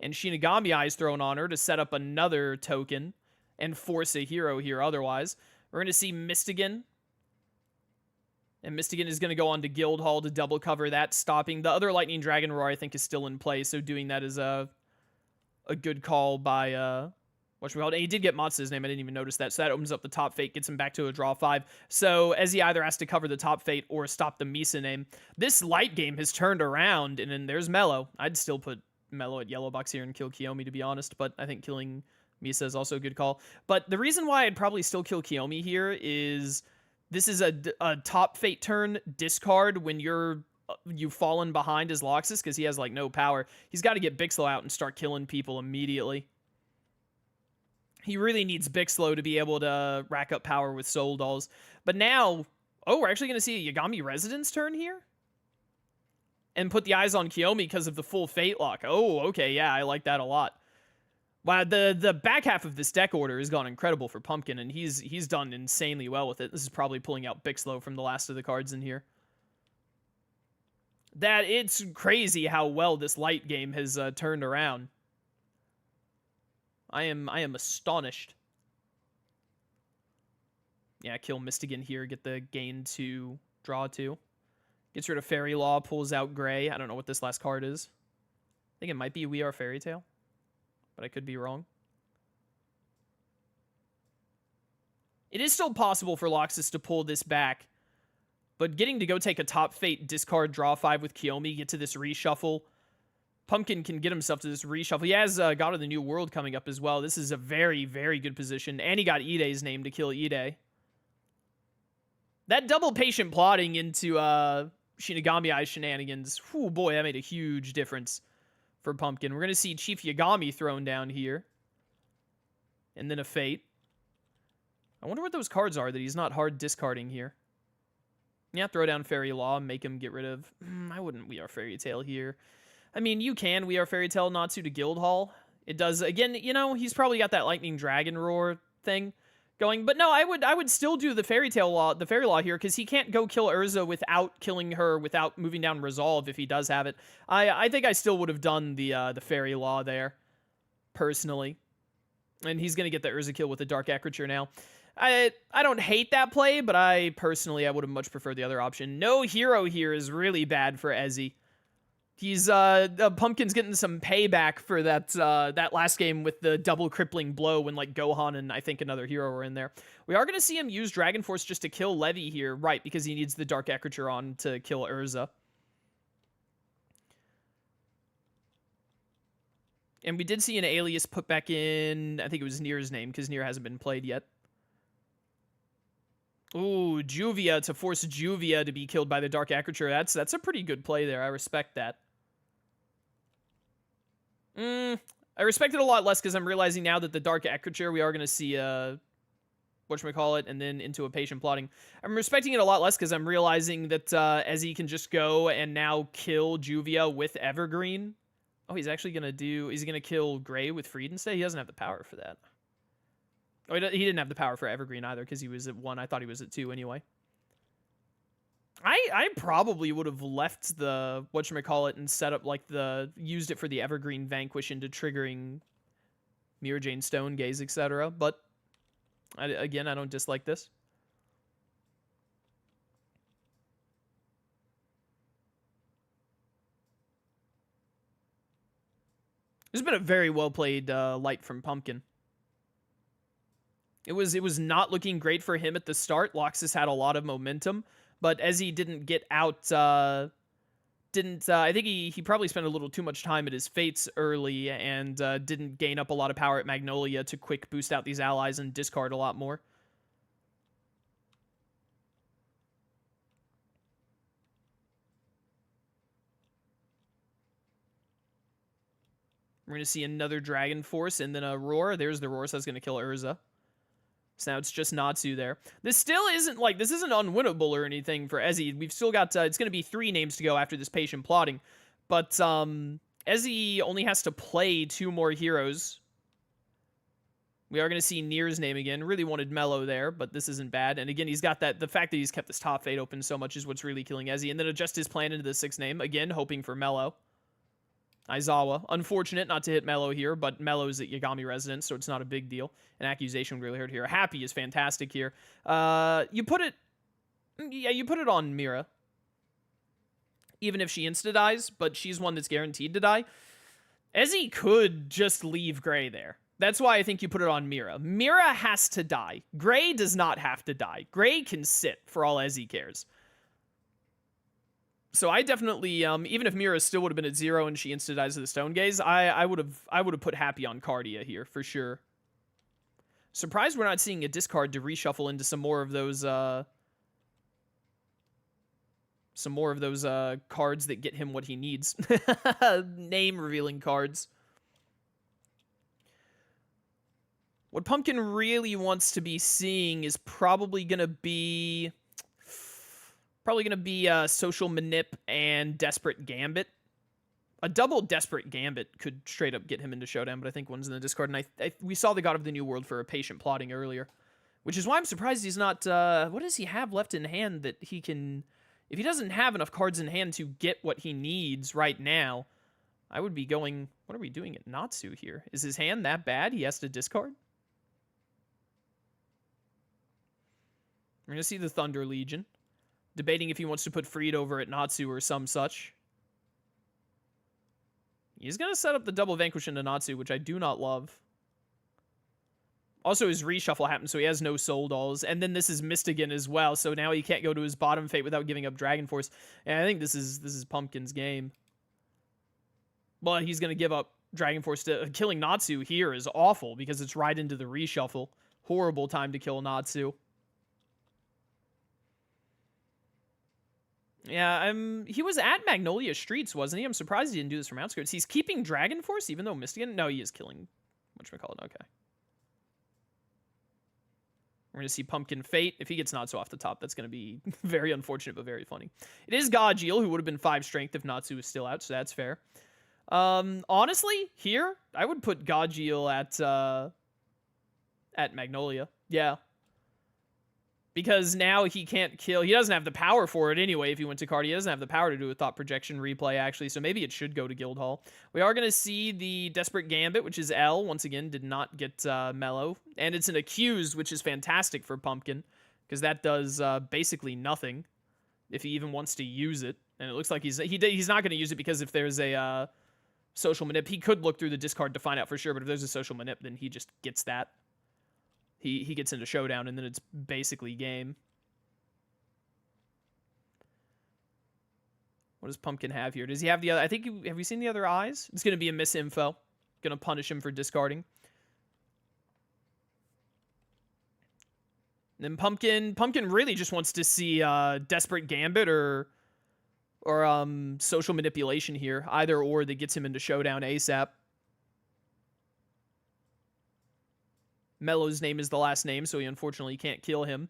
and Shinigami Eyes thrown on her to set up another token and force a hero here otherwise. We're going to see Mystigan. And Mystigan is going to go on to Guildhall to double cover that, stopping. The other Lightning Dragon Roar, I think, is still in play, so doing that is a good call by... whatchamacallit. And he did get Matsu's name. I didn't even notice that. So that opens up the top fate, gets him back to a draw 5. So Ezzy either has to cover the top fate or stop the Misa name. This light game has turned around, and then there's Mellow. I'd still put Mellow at yellow box here and kill Kiyomi, to be honest, but I think killing Misa is also a good call. But the reason why I'd probably still kill Kiyomi here is this is a top fate turn discard when you've fallen behind as Loxus, because he has like no power. He's got to get Bixlo out and start killing people immediately. He really needs Bixlo to be able to rack up power with Soul Dolls. But now, oh, we're actually going to see a Yagami Residence turn here? And put the eyes on Kiyomi because of the full Fate Lock. Oh, okay, yeah, I like that a lot. Wow, the back half of this deck order has gone incredible for Pumpkin, and he's done insanely well with it. This is probably pulling out Bixlo from the last of the cards in here. That it's crazy how well this light game has turned around. I am astonished. Yeah, kill Mystigan here, get the gain to draw 2. Gets rid of Fairy Law, pulls out Gray. I don't know what this last card is. I think it might be We Are Fairy Tale, but I could be wrong. It is still possible for Loxus to pull this back, but getting to go take a top fate, discard, draw 5 with Kiyomi, get to this reshuffle. Pumpkin can get himself to this reshuffle. He has God of the New World coming up as well. This is a very, very good position. And he got Ide's name to kill Ide. That double patient plotting into Shinigami Eye shenanigans. Oh boy, that made a huge difference for Pumpkin. We're going to see Chief Yagami thrown down here. And then a Fate. I wonder what those cards are that he's not hard discarding here. Yeah, throw down Fairy Law, make him get rid of... I wouldn't We Are Fairy Tale here. I mean, you can We Are Fairy Tale Natsu to Guildhall. It does, again, you know, he's probably got that Lightning Dragon Roar thing going. But no, I would still do the Fairy Law here, because he can't go kill Urza without killing her, without moving down Resolve if he does have it. I think I still would have done the Fairy Law there, personally. And he's going to get the Urza kill with the Dark Acriture now. I don't hate that play, but I would have much preferred the other option. No hero here is really bad for Ezzy. He's Pumpkin's getting some payback for that last game with the double crippling blow when like Gohan and I think another hero were in there. We are gonna see him use Dragon Force just to kill Levy here, right? Because he needs the Dark Ecrature on to kill Urza. And we did see an alias put back in, I think it was Nier's name, because Nier hasn't been played yet. Ooh, Juvia to force Juvia to be killed by the Dark Ecrature. That's a pretty good play there. I respect that. I respect it a lot less because I'm realizing now that the Dark Ecrature, we are going to see whatchamacallit, and then into a patient plotting. I'm respecting it a lot less because I'm realizing that Ezzy can just go and now kill Juvia with Evergreen. Oh, he's actually going to do... Is he going to kill Gray with Freed instead? He doesn't have the power for that. Oh, he didn't have the power for Evergreen either because he was at 1. I thought he was at 2 anyway. I probably would have left the whatchamacallit and set up like used it for the Evergreen Vanquish into triggering Mira Jane Stone Gaze, etc. But again, I don't dislike this. This has been a very well played light from Pumpkin. It was not looking great for him at the start. Loxus had a lot of momentum, but Ezzy didn't get out. I think he probably spent a little too much time at his Fates early and didn't gain up a lot of power at Magnolia to quick boost out these allies and discard a lot more. We're going to see another Dragon Force and then a Roar. There's the Roar, so that's going to kill Urza. So now it's just Natsu there. This still isn't, like, this isn't unwinnable or anything for Ezzy. We've still got, it's going to be 3 names to go after this patient plotting. But, Ezzy only has to play 2 more heroes. We are going to see Nier's name again. Really wanted Mello there, but this isn't bad. And again, he's got that, the fact that he's kept this top 8 open so much is what's really killing Ezzy. And then adjust his plan into the 6th name. Again, hoping for Mello. Aizawa. Unfortunate not to hit Mello here, but Mello's at Yagami Residence, so it's not a big deal. An accusation really hurt here. Happy is fantastic here. You put it on Mira. Even if she insta-dies, but she's one that's guaranteed to die. Ezzy could just leave Gray there. That's why I think you put it on Mira. Mira has to die. Gray does not have to die. Gray can sit for all Ezzy cares. So I definitely, even if Mira still would have been at 0 and she insta-dies to the Stone Gaze, I would have put Happy on Cardia here for sure. Surprised we're not seeing a discard to reshuffle into some more of those cards that get him what he needs. Name revealing cards. What Pumpkin really wants to be seeing is probably gonna be Social Manip and Desperate Gambit. A double Desperate Gambit could straight up get him into Showdown, but I think one's in the discard. And we saw the God of the New World for a patient plotting earlier, which is why I'm surprised he's not... what does he have left in hand that he can... If he doesn't have enough cards in hand to get what he needs right now, I would be going... What are we doing at Natsu here? Is his hand that bad he has to discard? We're going to see the Thunder Legion. Debating if he wants to put Freed over at Natsu or some such. He's going to set up the double Vanquish into Natsu, which I do not love. Also, his reshuffle happened, so he has no Soul Dolls. And then this is Mystigan as well, so now he can't go to his bottom fate without giving up Dragon Force. And I think this is Pumpkin's game. Well, he's going to give up Dragon Force to... Killing Natsu here is awful, because it's right into the reshuffle. Horrible time to kill Natsu. Yeah, he was at Magnolia Streets, wasn't he? I'm surprised he didn't do this from outskirts. He's keeping Dragon Force, even though Mystigan... No, he is killing... Whatchamacallit, okay. We're going to see Pumpkin Fate. If he gets Natsu off the top, that's going to be very unfortunate, but very funny. It is Gajeel, who would have been 5 strength if Natsu was still out, so that's fair. Honestly, here, I would put Gajeel at Magnolia. Yeah. Because now he can't kill... He doesn't have the power for it anyway if he went to card. He doesn't have the power to do a Thought Projection replay, actually, so maybe it should go to Guildhall. We are going to see the Desperate Gambit, which is L. Once again, did not get Mellow. And it's an Accused, which is fantastic for Pumpkin, because that does basically nothing if he even wants to use it. And it looks like he's not going to use it because if there's a social manip, he could look through the discard to find out for sure, but if there's a social manip, then he just gets that. He gets into showdown, and then it's basically game. What does Pumpkin have here? Does he have the other... I think... Have we seen the other eyes? It's going to be a misinfo. Going to punish him for discarding. And then Pumpkin really just wants to see Desperate Gambit or social manipulation here. Either or that gets him into showdown ASAP. Mello's name is the last name, so he unfortunately can't kill him.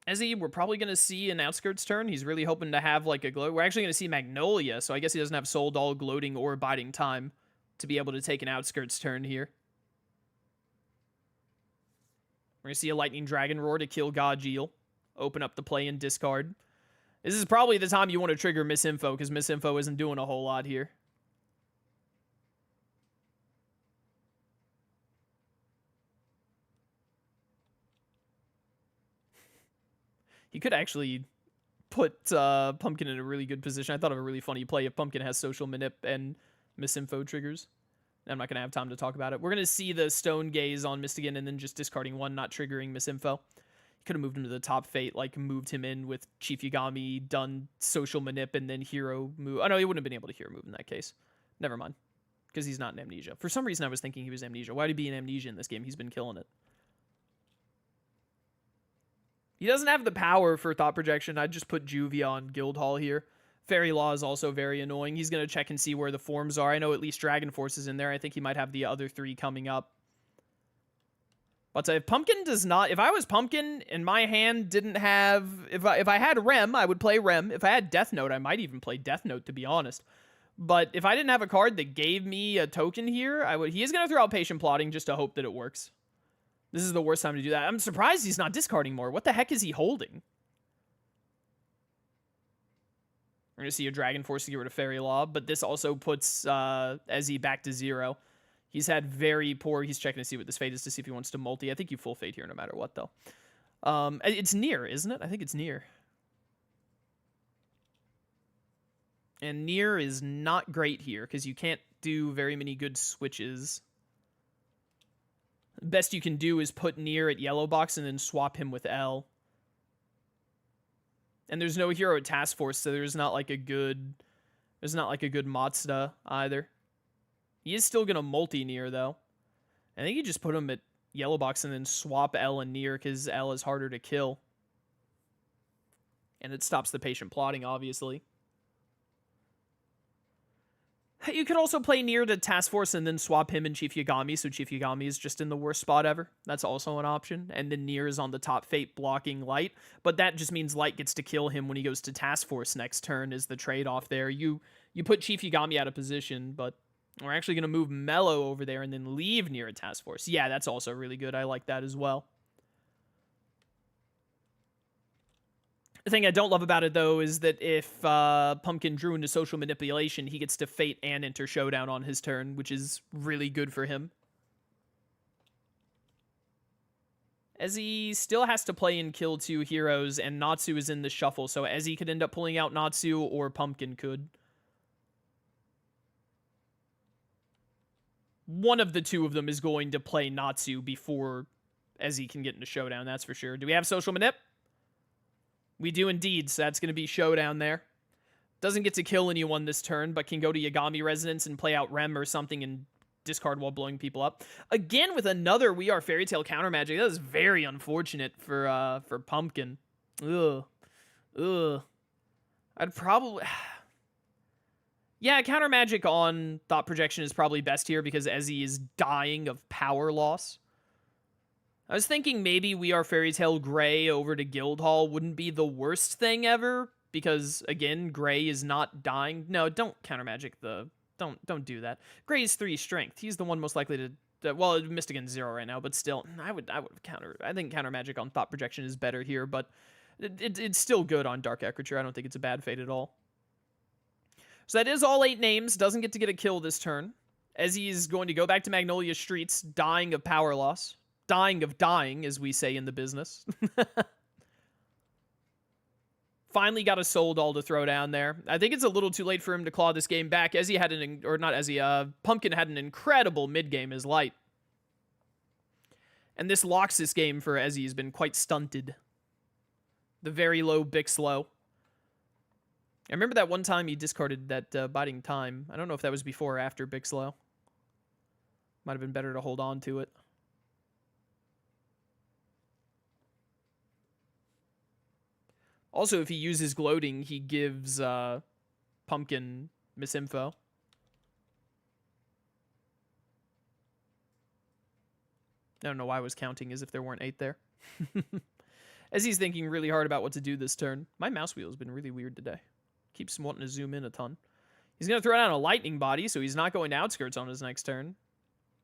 Ezzy, we're probably going to see an Outskirts turn. He's really hoping to have like a glow. We're actually going to see Magnolia, so I guess he doesn't have Soul Doll, Gloating, or Biding Time to be able to take an Outskirts turn here. We're going to see a Lightning Dragon Roar to kill Godjeel. Open up the play and discard. This is probably the time you want to trigger Misinfo, because Misinfo isn't doing a whole lot here. He could actually put Pumpkin in a really good position. I thought of a really funny play if Pumpkin has Social Manip and Misinfo triggers. I'm not going to have time to talk about it. We're going to see the Stone Gaze on Mystigan and then just discarding one, not triggering Misinfo. He could have moved him to the top fate, like moved him in with Chief Yagami, done Social Manip, and then Hero move. Oh, no, he wouldn't have been able to Hero move in that case. Never mind. Because he's not in Amnesia. For some reason, I was thinking he was Amnesia. Why would he be in Amnesia in this game? He's been killing it. He doesn't have the power for Thought Projection. I'd just put Juvia on Guildhall here. Fairy Law is also very annoying. He's going to check and see where the forms are. I know at least Dragon Force is in there. I think he might have the other three coming up. But if Pumpkin does not... If I was Pumpkin and my hand didn't have... If I had Rem, I would play Rem. If I had Death Note, I might even play Death Note, to be honest. But if I didn't have a card that gave me a token here, I would... He is going to throw out Patient Plotting just to hope that it works. This is the worst time to do that. I'm surprised he's not discarding more. What the heck is he holding? We're going to see a Dragon Force to get rid of Fairy Law, but this also puts Ezzy back to 0. He's had very poor... He's checking to see what this fate is to see if he wants to multi. I think you full fate here no matter what, though. It's near, isn't it? I think it's near. And near is not great here, because you can't do very many good switches. Best you can do is put near at yellow box and then swap him with L. And there's no hero at Task Force, so there's not like a good Mazda either. He is still gonna multi near though. I think you just put him at yellow box and then swap L and near because L is harder to kill. And it stops the Patient Plotting, obviously. You could also play near to Task Force and then swap him and Chief Yagami, so Chief Yagami is just in the worst spot ever. That's also an option. And then near is on the top fate blocking Light, but that just means Light gets to kill him when he goes to Task Force next turn is the trade-off there. You put Chief Yagami out of position, but we're actually going to move Mellow over there and then leave near a Task Force. Yeah, that's also really good. I like that as well. The thing I don't love about it, though, is that if Pumpkin drew into Social Manipulation, he gets to Fate and enter Showdown on his turn, which is really good for him. Ezzy still has to play and kill 2 heroes, and Natsu is in the shuffle, so Ezzy could end up pulling out Natsu, or Pumpkin could. One of the two of them is going to play Natsu before Ezzy can get into Showdown, that's for sure. Do we have Social Manip? We do indeed, so that's going to be Showdown there. Doesn't get to kill anyone this turn, but can go to Yagami Resonance and play out Rem or something and discard while blowing people up. Again, with another We Are Fairy Tail counter magic. That is very unfortunate for Pumpkin. Ugh. I'd probably... Yeah, counter magic on Thought Projection is probably best here because Ezzy is dying of power loss. I was thinking maybe We Are Fairy Tail Gray over to Guildhall wouldn't be the worst thing ever, because, again, Gray is not dying. No, don't counter magic the... Don't do that. Gray is 3 strength. He's the one most likely to... Well, Mystigan's 0 right now, but still, I would counter... I think counter magic on Thought Projection is better here, but it's still good on Dark Ecriture. I don't think it's a bad fate at all. So that is all 8 names. Doesn't get to get a kill this turn. Ezzy is going to go back to Magnolia Streets, dying of power loss. Dying of dying, as we say in the business. Finally got a Soul Doll to throw down there. I think it's a little too late for him to claw this game back. Ezzy had Pumpkin had an incredible mid-game as Light. And this locks this game for Ezzy has been quite stunted. The very low Bixlow. I remember that one time he discarded that Biding Time. I don't know if that was before or after Bixlow. Might have been better to hold on to it. Also, if he uses Gloating, he gives Pumpkin Misinfo. I don't know why I was counting as if there weren't 8 there. As he's thinking really hard about what to do this turn. My mouse wheel has been really weird today. Keeps wanting to zoom in a ton. He's going to throw down a Lightning Body, so he's not going to Outskirts on his next turn.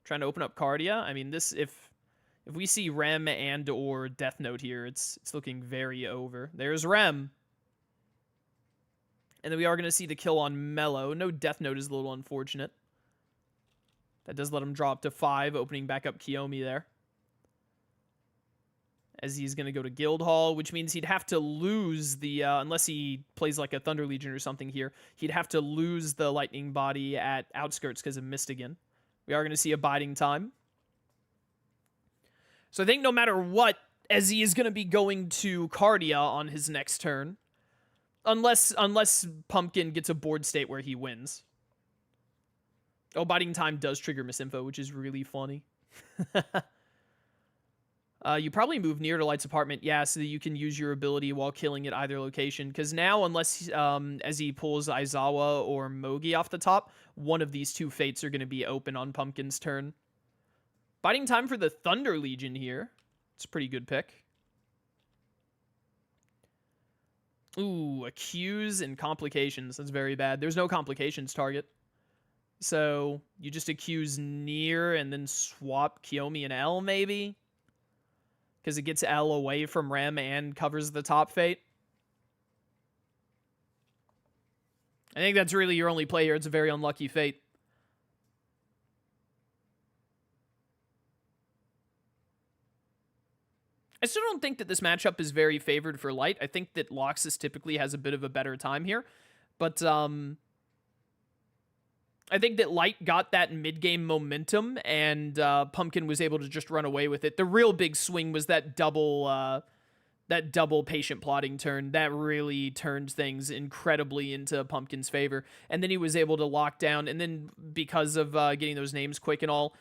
Trying to open up Cardia. I mean, this if we see Rem and or Death Note here, it's looking very over. There's Rem. And then we are going to see the kill on Mellow. No Death Note is a little unfortunate. That does let him drop to 5, opening back up Kiyomi there. As he's going to go to Guildhall, which means he'd have to lose the, unless he plays like a Thunder Legion or something here, he'd have to lose the Lightning Body at Outskirts because of Mystigan. We are going to see a Biding Time. So I think no matter what, Ezzy is going to be going to Cardia on his next turn. Unless Pumpkin gets a board state where he wins. Oh, Biding Time does trigger Misinfo, which is really funny. You probably move near to Light's apartment, yeah, so that you can use your ability while killing at either location. Because now, unless Ezzy pulls Aizawa or Mogi off the top, one of these 2 fates are going to be open on Pumpkin's turn. Biding Time for the Thunder Legion here. It's a pretty good pick. Ooh, Accuse and Complications. That's very bad. There's no Complications target. So you just Accuse near and then swap Kiyomi and L, maybe? Because it gets L away from Rem and covers the top fate. I think that's really your only play here. It's a very unlucky fate. I still don't think that this matchup is very favored for Light. I think that Loxus typically has a bit of a better time here. But I think that Light got that mid-game momentum, and Pumpkin was able to just run away with it. The real big swing was that double patient plotting turn. That really turned things incredibly into Pumpkin's favor. And then he was able to lock down, and then because of getting those names quick and all,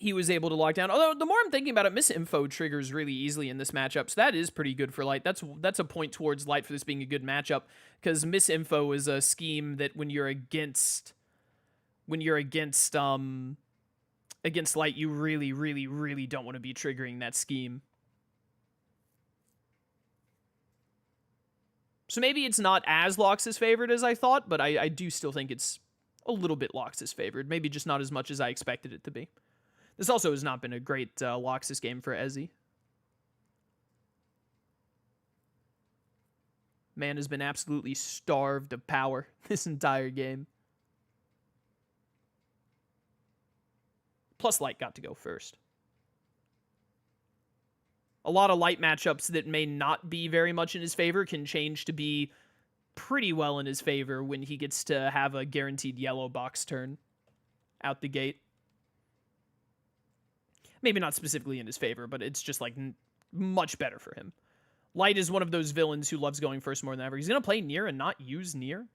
he was able to lock down. Although, the more I'm thinking about it, Misinfo triggers really easily in this matchup, so that is pretty good for Light. That's a point towards Light for this being a good matchup, because Misinfo is a scheme that when you're against Light, you really, really, really don't want to be triggering that scheme. So maybe it's not as Loxus favored as I thought, but I do still think it's a little bit Loxus favored. Maybe just not as much as I expected it to be. This also has not been a great Loxus game for Ezzy. Man has been absolutely starved of power this entire game. Plus Light got to go first. A lot of Light matchups that may not be very much in his favor can change to be pretty well in his favor when he gets to have a guaranteed yellow box turn out the gate. Maybe not specifically in his favor, but it's just like much better for him. Light is one of those villains who loves going first more than ever. He's going to play Near and not use Near.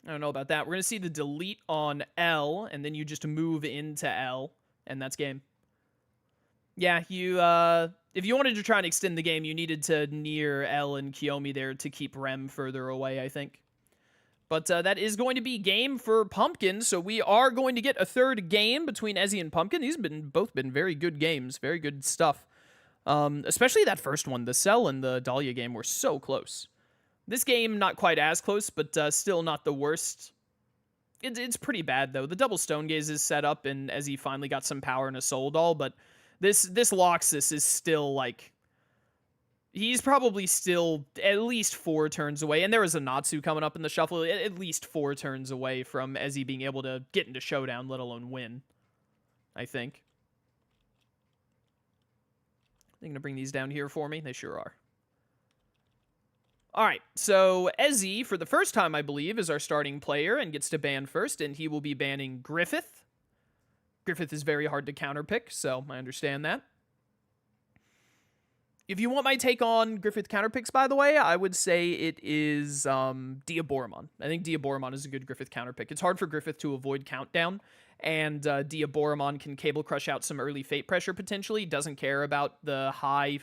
I don't know about that. We're going to see the delete on L, and then you just move into L, and that's game. Yeah, you if you wanted to try and extend the game, you needed to Near L and Kiyomi there to keep Rem further away, I think. But that is going to be game for Pumpkin, so we are going to get a third game between Ezzy and Pumpkin. These have both been very good games, very good stuff. Especially that first one. The Cell and the Dahlia game were so close. This game, not quite as close, but still not the worst. It's pretty bad, though. The double Stone Gaze is set up, and Ezzy finally got some power in a Soul Doll, but this Loxus is still, like... He's probably still at least 4 turns away, and there is a Natsu coming up in the shuffle, at least 4 turns away from Ezzy being able to get into Showdown, let alone win, I think. They're going to bring these down here for me. They sure are. All right, so Ezzy, for the first time, I believe, is our starting player and gets to ban first, and he will be banning Griffith. Griffith is very hard to counterpick, so I understand that. If you want my take on Griffith counterpicks, by the way, I would say it is Diaboromon. I think Diaboromon is a good Griffith counterpick. It's hard for Griffith to avoid Countdown, and Diaboromon can Cable Crush out some early Fate Pressure, potentially. Doesn't care about the high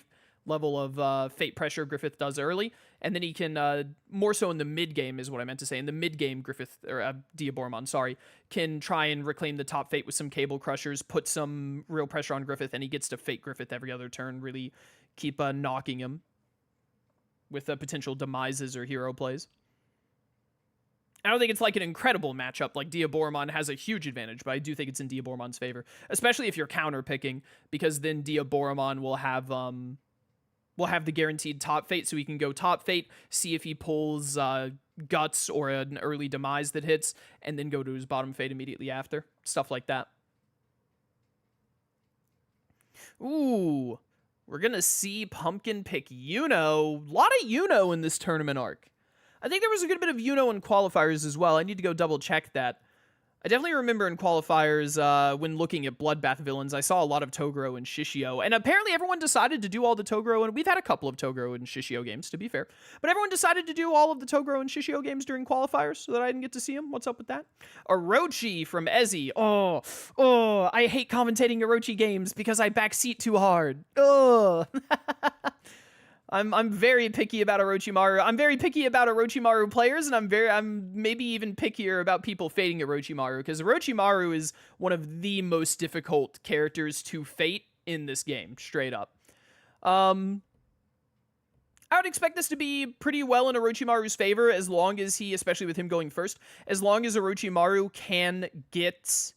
level of Fate Pressure Griffith does early, and then he can, more so in the mid-game is what I meant to say, in the mid-game Griffith, or Diaboromon, sorry, can try and reclaim the top Fate with some Cable Crushers, put some real pressure on Griffith, and he gets to Fate Griffith every other turn, really keep knocking him with potential demises or hero plays. I don't think it's like an incredible matchup, like Diaboromon has a huge advantage, but I do think it's in Diaboromon's favor, especially if you're counter-picking, because then Diaboromon will have the guaranteed top Fate, so he can go top Fate, see if he pulls Guts or an early demise that hits, and then go to his bottom Fate immediately after. Stuff like that. Ooh, we're going to see Pumpkin pick Yuno. A lot of Yuno in this tournament arc. I think there was a good bit of Yuno in qualifiers as well. I need to go double check that. I definitely remember in qualifiers, when looking at Bloodbath villains, I saw a lot of Toguro and Shishio, and apparently everyone decided to do all the Toguro, and we've had a couple of Toguro and Shishio games, to be fair, but everyone decided to do all of the Toguro and Shishio games during qualifiers, so that I didn't get to see them. What's up with that? Orochi from Ezzy. Oh, I hate commentating Orochi games because I backseat too hard. Oh. I'm very picky about Orochimaru. I'm very picky about Orochimaru players, and I'm maybe even pickier about people fading Orochimaru, because Orochimaru is one of the most difficult characters to fate in this game, straight up. I would expect this to be pretty well in Orochimaru's favor, as long as he, especially with him going first, as long as Orochimaru can get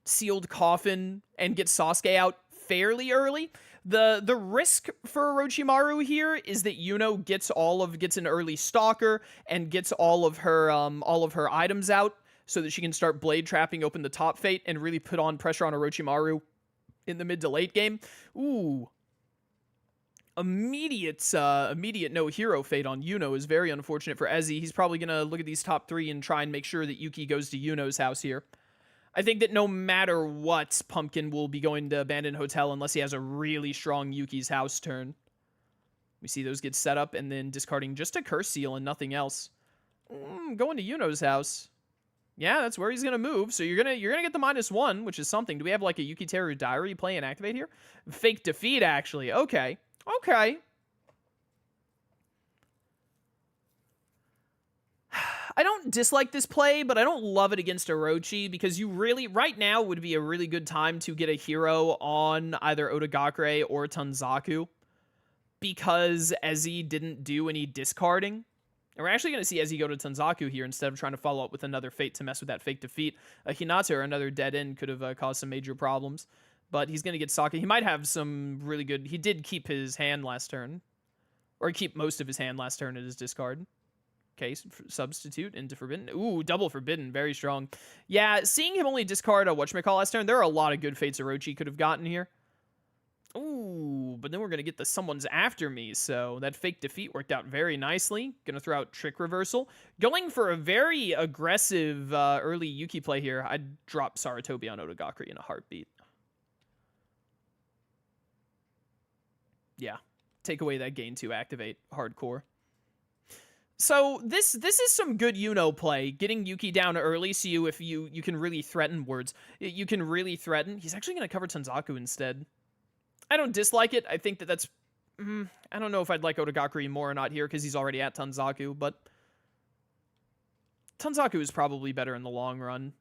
Sealed Coffin and get Sasuke out fairly early. The risk for Orochimaru here is that Yuno gets an early Stalker and gets all of her items out, so that she can start blade trapping open the top Fate and really put on pressure on Orochimaru in the mid to late game. Ooh. Immediate no hero Fate on Yuno is very unfortunate for Ezzy. He's probably going to look at these top three and try and make sure that Yuki goes to Yuno's house here. I think that no matter what, Pumpkin will be going to Abandoned Hotel unless he has a really strong Yuki's house turn. We see those get set up and then discarding just a Curse Seal and nothing else. Going to Yuno's house. Yeah, that's where he's going to move. So you're gonna get the -1, which is something. Do we have like a Yuki Teru Diary play and activate here? Fake defeat, actually. Okay. I don't dislike this play, but I don't love it against Orochi, because you really, right now would be a really good time to get a hero on either Otagakure or Tanzaku, because Ezzy didn't do any discarding. And we're actually going to see Ezzy go to Tanzaku here instead of trying to follow up with another Fate to mess with that fake defeat. A Hinata or another dead end could have caused some major problems, but he's going to get Sake. He might have some really good... He did keep his hand last turn, or keep most of his hand last turn at his discard. Okay, substitute into Forbidden. Ooh, double Forbidden. Very strong. Yeah, seeing him only discard a whatchamacall last turn, there are a lot of good Fates Orochi could have gotten here. Ooh, but then we're going to get the Someone's After Me, so that fake defeat worked out very nicely. Going to throw out Trick Reversal. Going for a very aggressive early Yuki play here. I'd drop Saratobi on Otagakure in a heartbeat. Yeah, take away that gain 2 activate. Hardcore. So this is some good Yuno play, getting Yuki down early, so you can really threaten words. You can really threaten. He's actually going to cover Tanzaku instead. I don't dislike it. I think that's... I don't know if I'd like Otagakure more or not here, because he's already at Tanzaku, but... Tanzaku is probably better in the long run.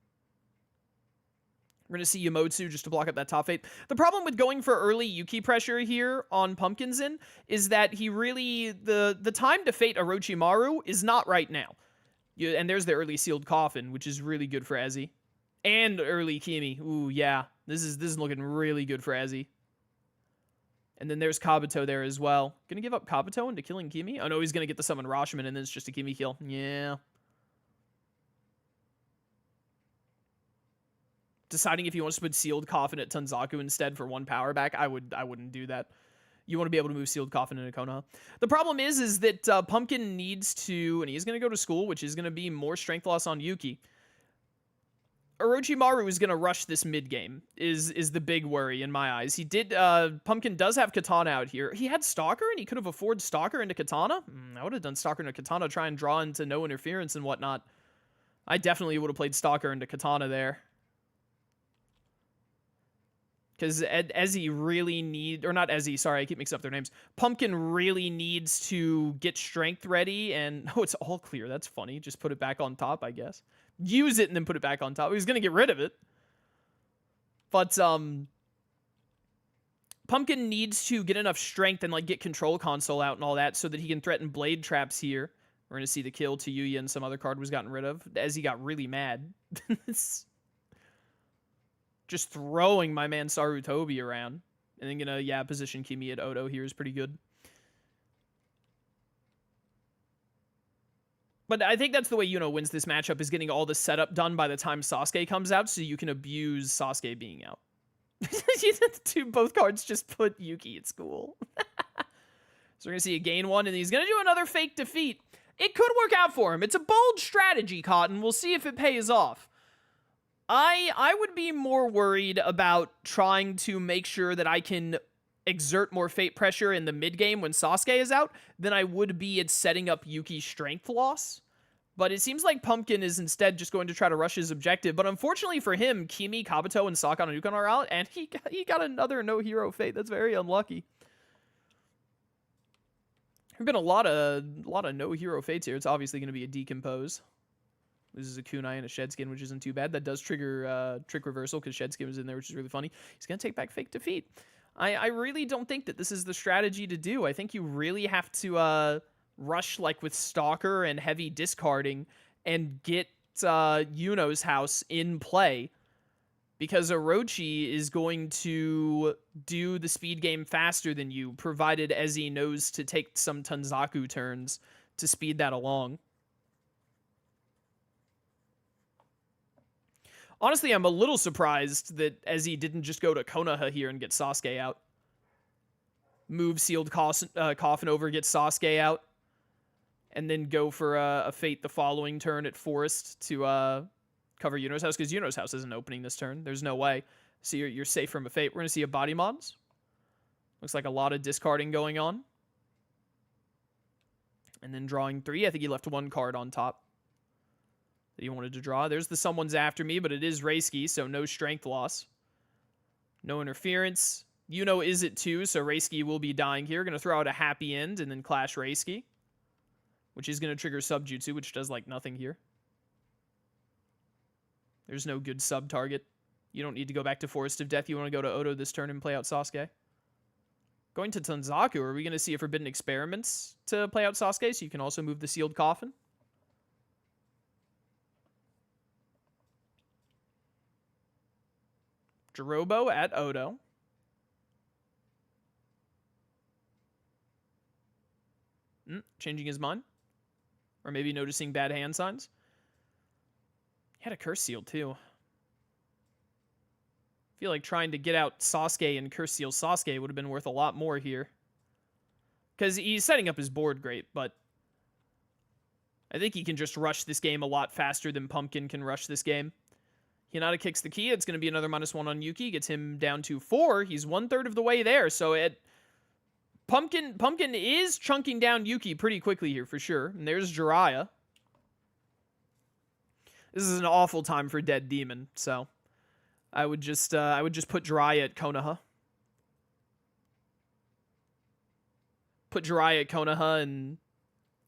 We're going to see Yamotsu just to block up that top Fate. The problem with going for early Yuki pressure here on Pumpkinkin is that he really... The time to Fate Orochimaru is not right now. And there's the early Sealed Coffin, which is really good for Ezzy. And early Kimi. Ooh, yeah. This is looking really good for Ezzy. And then there's Kabuto there as well. Gonna give up Kabuto into killing Kimi? Oh no, he's gonna get the summon Rashomon and then it's just a Kimi kill. Yeah. deciding if he wants to put Sealed Coffin at Tanzaku instead for 1 power back, I wouldn't do that. You want to be able to move Sealed Coffin into Konoha. The problem is that Pumpkin needs to, and he's going to go to school, which is going to be more strength loss on Yuki. Orochimaru is going to rush this mid game, is the big worry in my eyes. He did, Pumpkin does have Katana out here. He had Stalker, and he could have afforded Stalker into Katana. I would have done Stalker into Katana, try and draw into no interference and whatnot. I definitely would have played Stalker into Katana there. Because Ezzy really or not Ezzy, sorry, I keep mixing up their names. Pumpkin really needs to get strength ready, and, oh, it's all clear. That's funny. Just put it back on top, I guess. Use it and then put it back on top. He's going to get rid of it. But, Pumpkin needs to get enough strength and, like, get Control Console out and all that so that he can threaten Blade Traps here. We're going to see the kill to Yuya and some other card was gotten rid of. Ezzy got really mad. Just throwing my man Sarutobi around. And then gonna, yeah, position Kimi at Odo here is pretty good. But I think that's the way Yuno wins this matchup, is getting all the setup done by the time Sasuke comes out so you can abuse Sasuke being out. Both cards just put Yuki at school. So we're gonna see a gain 1, and he's gonna do another fake defeat. It could work out for him. It's a bold strategy, Cotton. We'll see if it pays off. I would be more worried about trying to make sure that I can exert more fate pressure in the mid game when Sasuke is out than I would be at setting up Yuki's strength loss. But it seems like Pumpkin is instead just going to try to rush his objective. But unfortunately for him, Kimi, Kabuto, and Sakan and Ukon are out, and he got another no hero fate. That's very unlucky. There've been a lot of no hero fates here. It's obviously going to be a decompose. This is a kunai and a Shedskin, which isn't too bad. That does trigger trick reversal because Shedskin was in there, which is really funny. He's going to take back fake defeat. I really don't think that this is the strategy to do. I think you really have to rush like with Stalker and heavy discarding and get Yuno's house in play. Because Orochi is going to do the speed game faster than you, provided Ezzy knows to take some Tanzaku turns to speed that along. Honestly, I'm a little surprised that Ezzy didn't just go to Konoha here and get Sasuke out. Move Sealed Coffin over, get Sasuke out. And then go for a Fate the following turn at Forest to cover Yuno's house, because Yuno's house isn't opening this turn. There's no way. So you're safe from a Fate. We're going to see a Body Mons. Looks like a lot of discarding going on. And then drawing 3. I think he left 1 card on top that he wanted to draw. There's the Someone's After Me, but it is Reiki, so no strength loss. No interference. Yuno is at 2, so Reiki will be dying here. Going to throw out a Happy End and then Clash Reiki, which is going to trigger Subjutsu, which does like nothing here. There's no good sub target. You don't need to go back to Forest of Death. You want to go to Odo this turn and play out Sasuke. Going to Tanzaku, are we going to see a Forbidden Experiments to play out Sasuke, so you can also move the Sealed Coffin? Jirobo at Odo. Changing his mind. Or maybe noticing bad hand signs. He had a Curse Seal, too. I feel like trying to get out Sasuke and Curse Seal Sasuke would have been worth a lot more here. Because he's setting up his board great, but I think he can just rush this game a lot faster than Pumpkin can rush this game. Hinata kicks the key. It's going to be another -1 on Yuki. Gets him down to 4. He's 1/3 of the way there. So Pumpkin is chunking down Yuki pretty quickly here for sure. And there's Jiraiya. This is an awful time for Dead Demon. So I would just put Jiraiya at Konoha. Put Jiraiya at Konoha and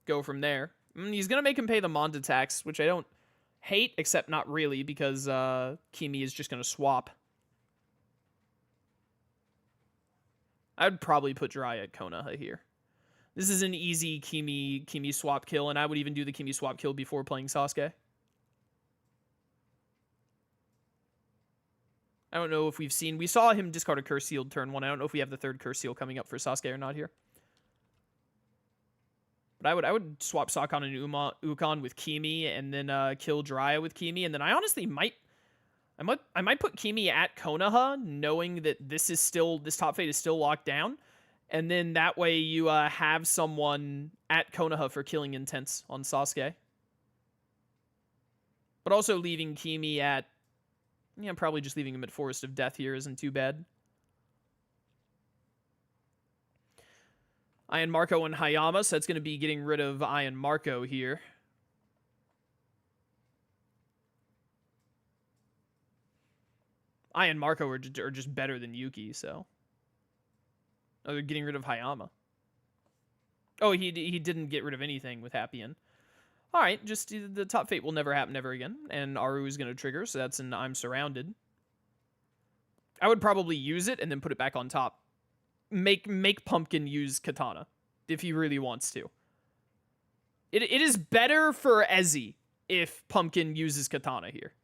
go from there. He's going to make him pay the Mond tax, which I don't hate, except not really, because Kimi is just going to swap. I'd probably put Jiraiya at Konoha here. This is an easy Kimi swap kill, and I would even do the Kimi swap kill before playing Sasuke. I don't know if we saw him discard a Curse Sealed turn 1. I don't know if we have the 3rd Curse Seal coming up for Sasuke or not here. But I would swap Sakan and Ukon with Kimi, and then kill Jiraiya with Kimi, and then I honestly might I might put Kimi at Konoha, knowing that this top fate is still locked down, and then that way you have someone at Konoha for killing Intense on Sasuke. But also leaving Kimi at, yeah, probably just leaving him at Forest of Death here isn't too bad. Ian Marco and Hayama, so that's going to be getting rid of Ian Marco here. Ian Marco are just better than Yuki, so. Oh, they're getting rid of Hayama. Oh, he didn't get rid of anything with Happien. All right, just the top fate will never happen ever again, and Aru is going to trigger, so that's an I'm surrounded. I would probably use it and then put it back on top. Make Pumpkin use Katana if he really wants to. It is better for Ezzy if Pumpkin uses Katana here.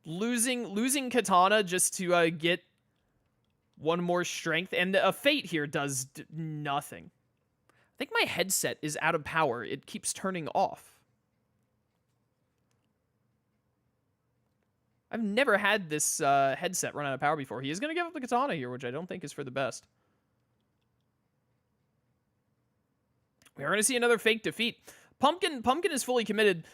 Losing Katana just to get one more strength, and a Fate here does nothing. I think my headset is out of power. It keeps turning off. I've never had this headset run out of power before. He is going to give up the Katana here, which I don't think is for the best. We are going to see another fake defeat. Pumpkin is fully committed.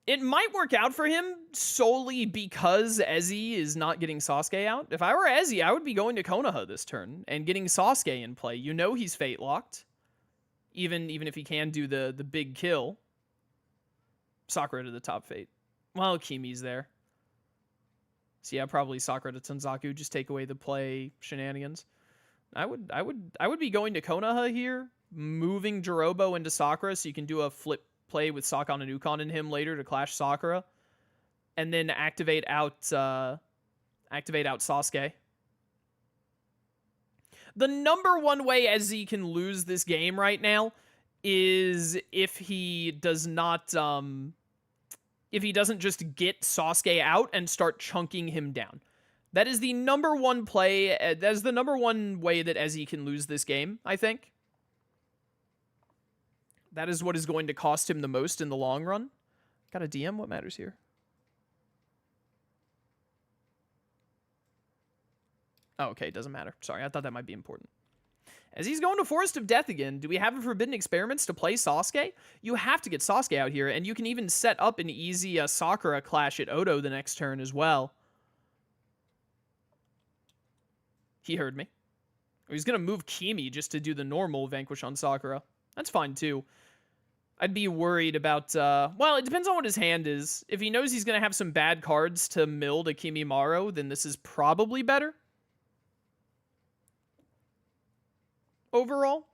It might work out for him solely because Ezzy is not getting Sasuke out. If I were Ezzy, I would be going to Konoha this turn and getting Sasuke in play. You know he's fate locked. Even if he can do the big kill. Sakura to the top fate. Well, Kimi's there. So yeah, probably Sakura to Tanzaku. Just take away the play shenanigans. I would be going to Konoha here, moving Jirobo into Sakura so you can do a flip play with Sakan and Ukon in him later to clash Sakura, and then activate out Sasuke. The number one way Ezzy can lose this game right now is if he does not if he doesn't just get Sasuke out and start chunking him down. That is the number one play. That is the number one way that Ezzy can lose this game, I think. That is what is going to cost him the most in the long run. Got a DM? What matters here? Oh, okay, it doesn't matter. Sorry, I thought that might be important. As he's going to Forest of Death again, do we have a Forbidden Experiments to play Sasuke? You have to get Sasuke out here, and you can even set up an easy Sakura clash at Odo the next turn as well. He heard me. He's going to move Kimi just to do the normal Vanquish on Sakura. That's fine, too. I'd be worried about, well, it depends on what his hand is. If he knows he's going to have some bad cards to mill to Kimimaro, then this is probably better. Overall.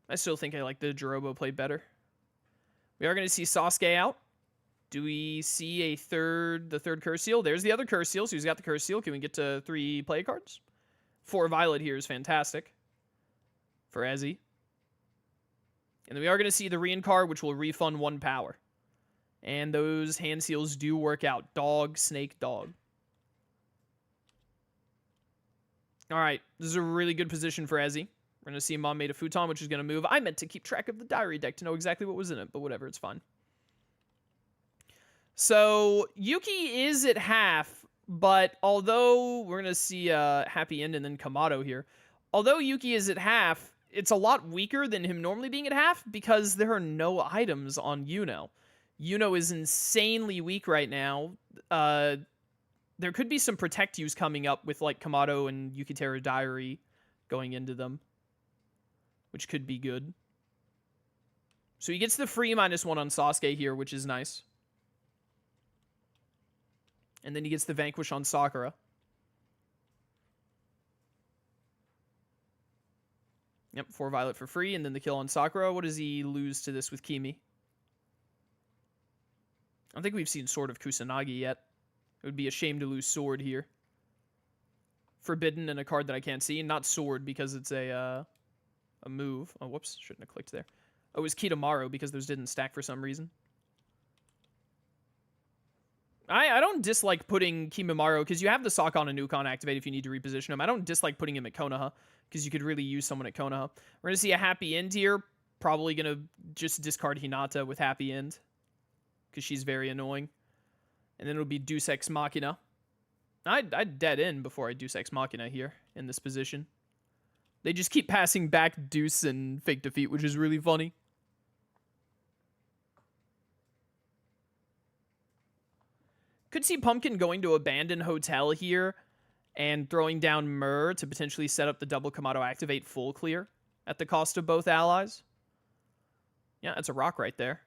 I still think I like the Jirobo play better. We are going to see Sasuke out. Do we see the third curse seal? There's the other curse seal. So he's got the curse seal. Can we get to 3 play cards? 4 Violet here is fantastic for Ezzy. And then we are going to see the Reincarn, which will refund 1 power. And those hand seals do work out. Dog, snake, dog. All right. This is a really good position for Ezzy. We're going to see Mom made a futon, which is going to move. I meant to keep track of the diary deck to know exactly what was in it, but whatever. It's fine. So Yuki is at half, but although we're going to see Happy End and then Kamado here, although Yuki is at half, it's a lot weaker than him normally being at half because there are no items on Yuno. Yuno is insanely weak right now. There could be some Protect Use coming up with like Kamado and Yukiteru Diary going into them, which could be good. So he gets the free -1 on Sasuke here, which is nice. And then he gets the Vanquish on Sakura. Yep, 4 Violet for free, and then the kill on Sakura. What does he lose to this with Kimi? I don't think we've seen Sword of Kusanagi yet. It would be a shame to lose Sword here. Forbidden and a card that I can't see, and not Sword because it's a move. Oh, whoops, shouldn't have clicked there. Oh, it was Kitamaru because those didn't stack for some reason. I don't dislike putting Kimimaro, because you have the Sakon and Ukon activate if you need to reposition him. I don't dislike putting him at Konoha, because you could really use someone at Konoha. We're going to see a Happy End here. Probably going to just discard Hinata with Happy End, because she's very annoying. And then it'll be Deus Ex Machina. I'd dead in before I Deus Ex Machina here in this position. They just keep passing back Deuce and Fake Defeat, which is really funny. Could see Pumpkin going to Abandon Hotel here and throwing down Myrrh to potentially set up the double Kamado activate full clear at the cost of both allies. Yeah, that's a rock right there.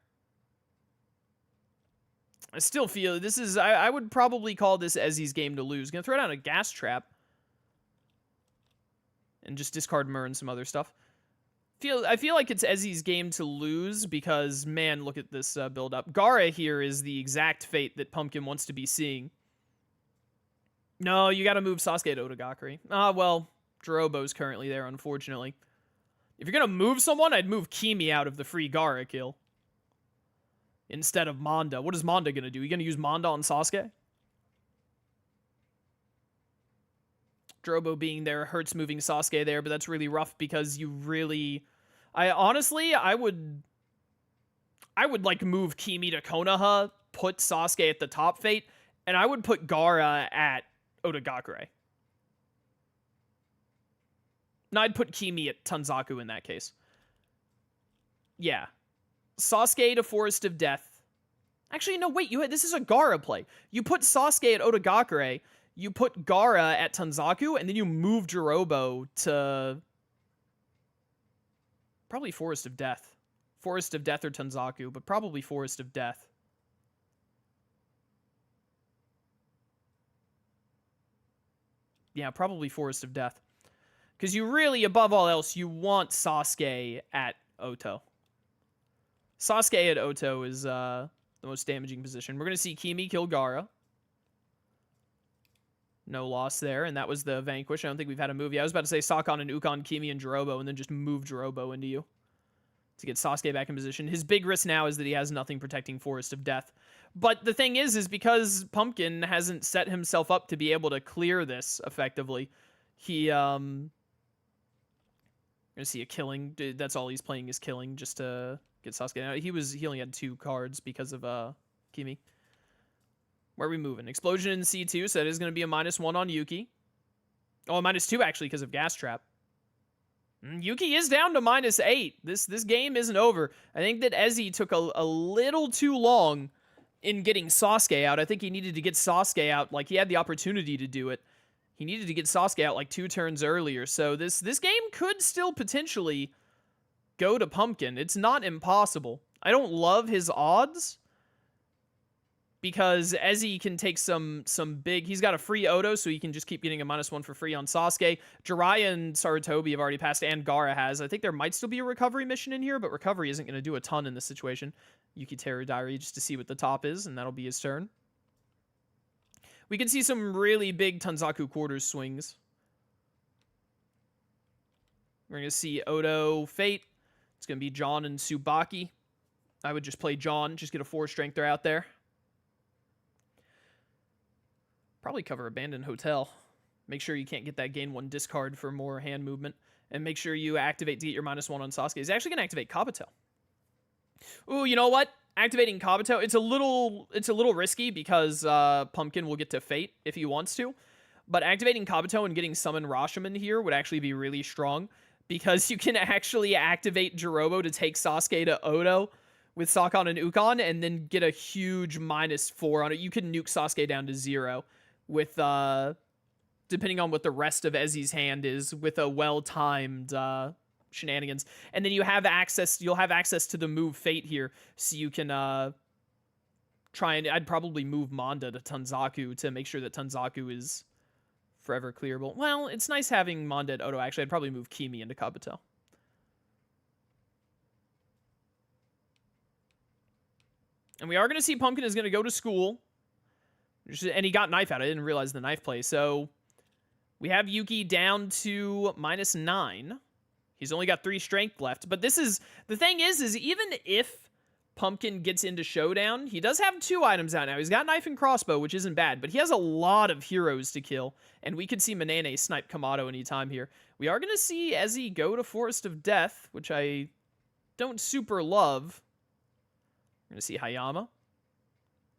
I still feel this is... I would probably call this Ezzy's game to lose. Gonna throw down a Gas Trap. And just discard Myrrh and some other stuff. I feel like it's Ezzy's game to lose because, man, look at this build-up. Gaara here is the exact fate that Pumpkin wants to be seeing. No, you gotta move Sasuke to Otagakure. Well, Jirobo's currently there, unfortunately. If you're gonna move someone, I'd move Kimi out of the free Gaara kill. Instead of Manda. What is Manda gonna do? You gonna use Manda on Sasuke? Jirobo being there hurts moving Sasuke there, but that's really rough because you really... Honestly, I would like move Kimi to Konoha, put Sasuke at the top fate, and I would put Gaara at Otagakure. No, I'd put Kimi at Tanzaku in that case. Yeah. Sasuke to Forest of Death. Actually, no, wait, this is a Gaara play. You put Sasuke at Otagakure, you put Gaara at Tanzaku, and then you move Jirobo to... probably Forest of Death. Forest of Death or Tanzaku, but probably Forest of Death. Yeah, probably Forest of Death. Because you really, above all else, you want Sasuke at Oto. Sasuke at Oto is the most damaging position. We're going to see Kimi kill Gaara. No loss there, and that was the Vanquish. I don't think we've had a move yet. I was about to say Sakon and Ukon, Kimi and Jirobo, and then just move Jirobo into you to get Sasuke back in position. His big risk now is that he has nothing protecting Forest of Death. But the thing is because Pumpkin hasn't set himself up to be able to clear this effectively. He, gonna see a killing. That's all he's playing is killing just to get Sasuke out. He only had 2 cards because of Kimi. Where are we moving? Explosion in C2, so that is going to be a -1 on Yuki. Oh, a -2 actually because of Gas Trap. Yuki is down to -8. This game isn't over. I think that Ezzy took a little too long in getting Sasuke out. I think he needed to get Sasuke out, like he had the opportunity to do it. He needed to get Sasuke out like 2 turns earlier. So this game could still potentially go to Pumpkin. It's not impossible. I don't love his odds, because Ezzy can take some big... He's got a free Odo, so he can just keep getting a -1 for free on Sasuke. Jiraiya and Sarutobi have already passed, and Gaara has. I think there might still be a recovery mission in here, but recovery isn't going to do a ton in this situation. Yuki Terror Diary just to see what the top is, and that'll be his turn. We can see some really big Tanzaku quarters swings. We're going to see Odo Fate. It's going to be John and Tsubaki. I would just play John, just get a 4 strength there out there. Probably cover Abandoned Hotel. Make sure you can't get that gain 1 discard for more hand movement. And make sure you activate to get your -1 on Sasuke. He's actually going to activate Kabuto. Ooh, you know what? Activating Kabuto, it's a little risky because Pumpkin will get to Fate if he wants to. But activating Kabuto and getting Summon Rashomon here would actually be really strong, because you can actually activate Jirobo to take Sasuke to Odo with Sakon and Ukon, and then get a huge -4 on it. You can nuke Sasuke down to 0 with, depending on what the rest of Ezzy's hand is, with a well-timed shenanigans. And then you'll have access to the move Fate here, so you can try and... I'd probably move Manda to Tanzaku to make sure that Tanzaku is forever clearable. Well, it's nice having Manda at Odo, actually. I'd probably move Kimi into Kabuto. And we are going to see Pumpkin is going to go to school. And he got Knife out. I didn't realize the Knife play. So we have Yuki down to -9. He's only got 3 strength left. But this is... The thing is even if Pumpkin gets into Showdown. He does have 2 items out now. He's got Knife and Crossbow, which isn't bad, but he has a lot of heroes to kill, and we could see Manene snipe Kamado anytime here. We are going to see Ezzy go to Forest of Death, which I don't super love. We're going to see Hayama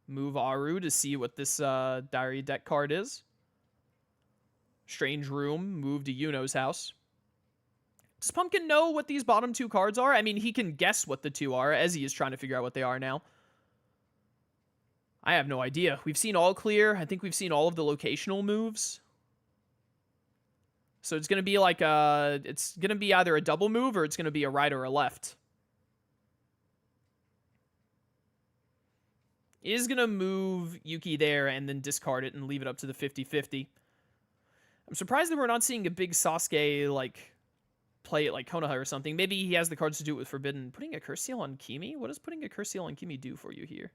move Aru to see what this Diary deck card is. Strange Room, move to Yuno's house. Does Pumpkin know what these bottom 2 cards are? I mean, he can guess what the 2 are. Ezzy is trying to figure out what they are now. I have no idea. We've seen all clear. I think we've seen all of the locational moves. So it's going to be like it's going to be either a double move or it's going to be a right or a left. Is going to move Yuki there and then discard it and leave it up to the 50-50. I'm surprised that we're not seeing a big Sasuke, like, play it like Konoha or something. Maybe he has the cards to do it with Forbidden. Putting a Curse Seal on Kimi? What does putting a Curse Seal on Kimi do for you here?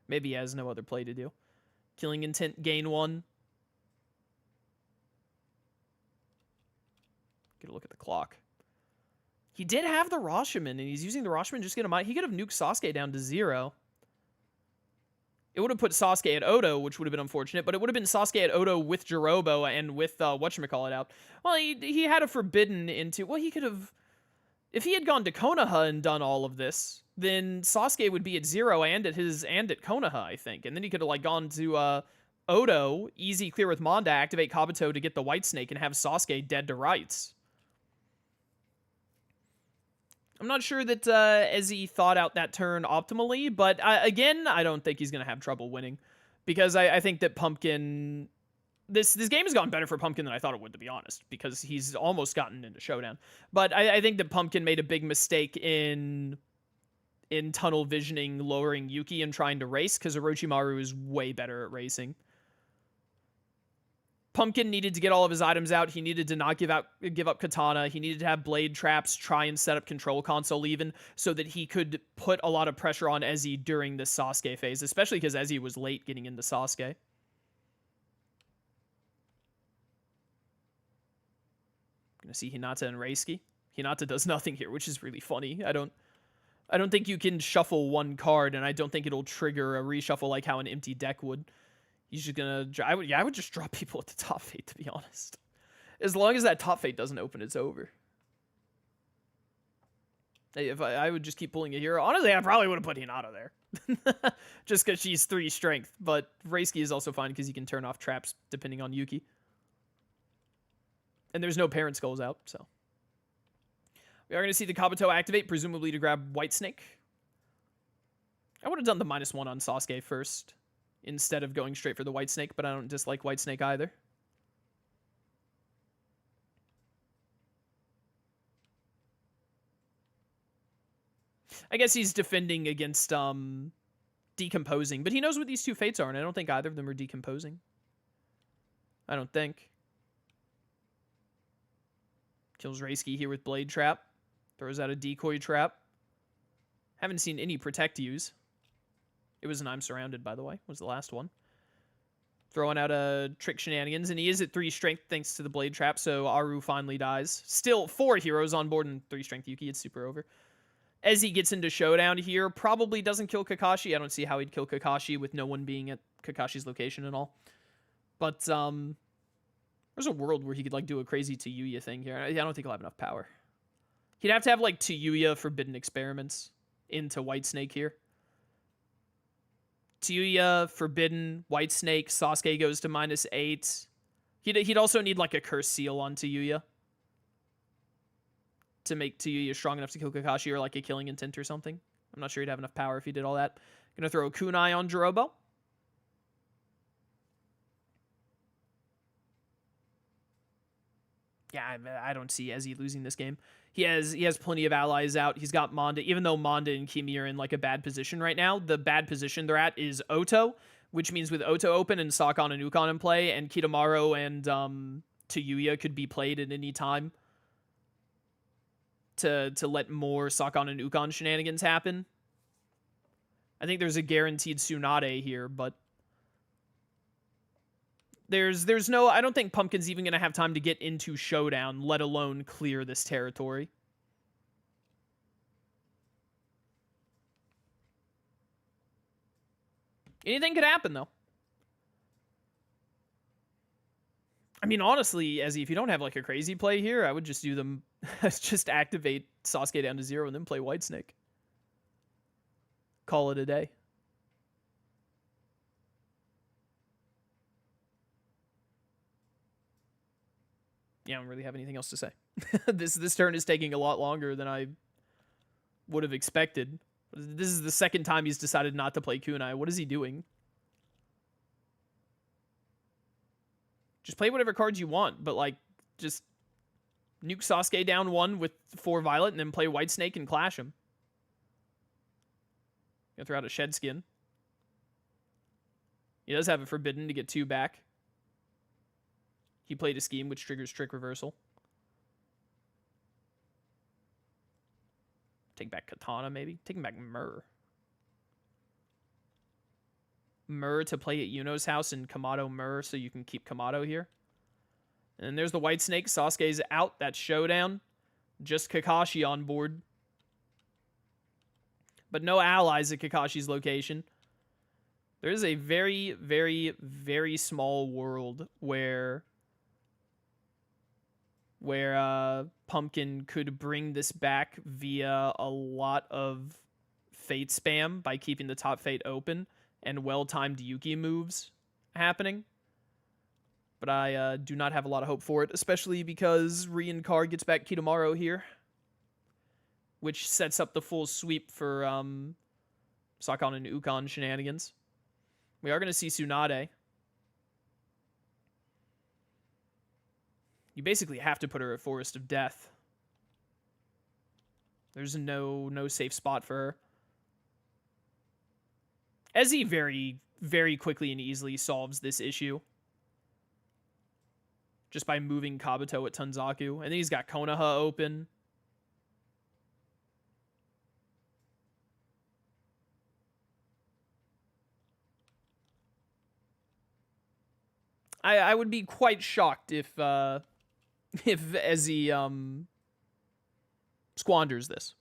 Maybe he has no other play to do. Killing Intent, gain 1. Get a look at the clock. He did have the Rashomon, and he's using the Rashomon just to get him out. He could have nuked Sasuke down to 0. It would have put Sasuke at Odo, which would have been unfortunate, but it would have been Sasuke at Odo with Jirobo and with whatchamacallit out. Well, he had a Forbidden into... Well, he could have... If he had gone to Konoha and done all of this, then Sasuke would be at 0 and at Konoha, I think. And then he could have like gone to Odo, easy clear with Mon to activate Kabuto to get the White Snake and have Sasuke dead to rights. I'm not sure that Ezzy thought out that turn optimally, but again, I don't think he's going to have trouble winning. Because I think that Pumpkin... This game has gone better for Pumpkin than I thought it would, to be honest, because he's almost gotten into Showdown. But I think that Pumpkin made a big mistake in tunnel visioning, lowering Yuki and trying to race, because Orochimaru is way better at racing. Pumpkin needed to get all of his items out. He needed to not give up Katana. He needed to have blade traps, try and set up control console even, so that he could put a lot of pressure on Ezzy during this Sasuke phase, especially because Ezzy was late getting into Sasuke. Gonna see Hinata and Reisuke. Hinata does nothing here, which is really funny. I don't think you can shuffle one card, and I don't think it'll trigger a reshuffle like how an empty deck would. He's just gonna... I would just drop people at the top fate, to be honest. As long as that top fate doesn't open, it's over. If I would just keep pulling a hero. Honestly, I probably would have put Hinata there. Just because she's 3 strength. But Reisuke is also fine because he can turn off traps depending on Yuki. And there's no Parent Skulls out, so. We are going to see the Kabuto activate, presumably to grab White Snake. I would have done the -1 on Sasuke first, instead of going straight for the White Snake, but I don't dislike White Snake either. I guess he's defending against decomposing, but he knows what these 2 fates are, and I don't think either of them are decomposing. I don't think. Kills Reisuke here with Blade Trap. Throws out a Decoy Trap. Haven't seen any Protect use. It was an I'm Surrounded, by the way. Was the last one. Throwing out a Trick Shenanigans, and he is at 3 strength thanks to the Blade Trap, so Aru finally dies. Still 4 heroes on board and 3 strength Yuki. It's super over. Ezzy gets into Showdown here. Probably doesn't kill Kakashi. I don't see how he'd kill Kakashi with no one being at Kakashi's location and all. But, there's a world where he could, like, do a crazy Tayuya thing here. I don't think he'll have enough power. He'd have to have, like, Tayuya Forbidden Experiments into White Snake here. Tayuya, Forbidden, White Snake, Sasuke goes to -8. He'd also need, like, a Curse Seal on Tayuya to make Tayuya strong enough to kill Kakashi, or, like, a Killing Intent or something. I'm not sure he'd have enough power if he did all that. Gonna throw a Kunai on Jirobo. Yeah, I don't see Ezzy losing this game. He has plenty of allies out. He's got Manda. Even though Manda and Kimi are in like a bad position right now, the bad position they're at is Oto, which means with Oto open and Sakon and Ukon in play, and Kitamaro and Tayuya could be played at any time to let more Sakon and Ukon shenanigans happen. I think there's a guaranteed Tsunade here, but There's no... I don't think Pumpkin's even going to have time to get into Showdown, let alone clear this territory. Anything could happen, though. I mean, honestly, Ezzy, if you don't have like a crazy play here, I would just do them, just activate Sasuke down to 0 and then play Whitesnake. Call it a day. Yeah, I don't really have anything else to say. This turn is taking a lot longer than I would have expected. This is the second time he's decided not to play kunai. What is he doing? Just play whatever cards you want, but like, just nuke Sasuke down 1 with 4 Violet and then play Whitesnake and clash him. Gonna throw out a Shed Skin. He does have a Forbidden to get 2 back. He played a scheme which triggers Trick Reversal. Take back Katana, maybe? Taking back Myrrh. Myrrh to play at Yuno's house and Kamado Myrrh so you can keep Kamado here. And there's the Whitesnake. Sasuke's out. That's Showdown. Just Kakashi on board. But no allies at Kakashi's location. There is a very, very, very small world where Pumpkin could bring this back via a lot of Fate spam by keeping the top Fate open and well-timed Yuki moves happening. But I do not have a lot of hope for it, especially because Reinkar gets back Kitamaro here, which sets up the full sweep for Sakon and Ukon shenanigans. We are going to see Tsunade. You basically have to put her at Forest of Death. There's no safe spot for her. Ezzy very, very quickly and easily solves this issue. Just by moving Kabuto at Tanzaku. And then he's got Konoha open. I would be quite shocked if Ezzy squanders this.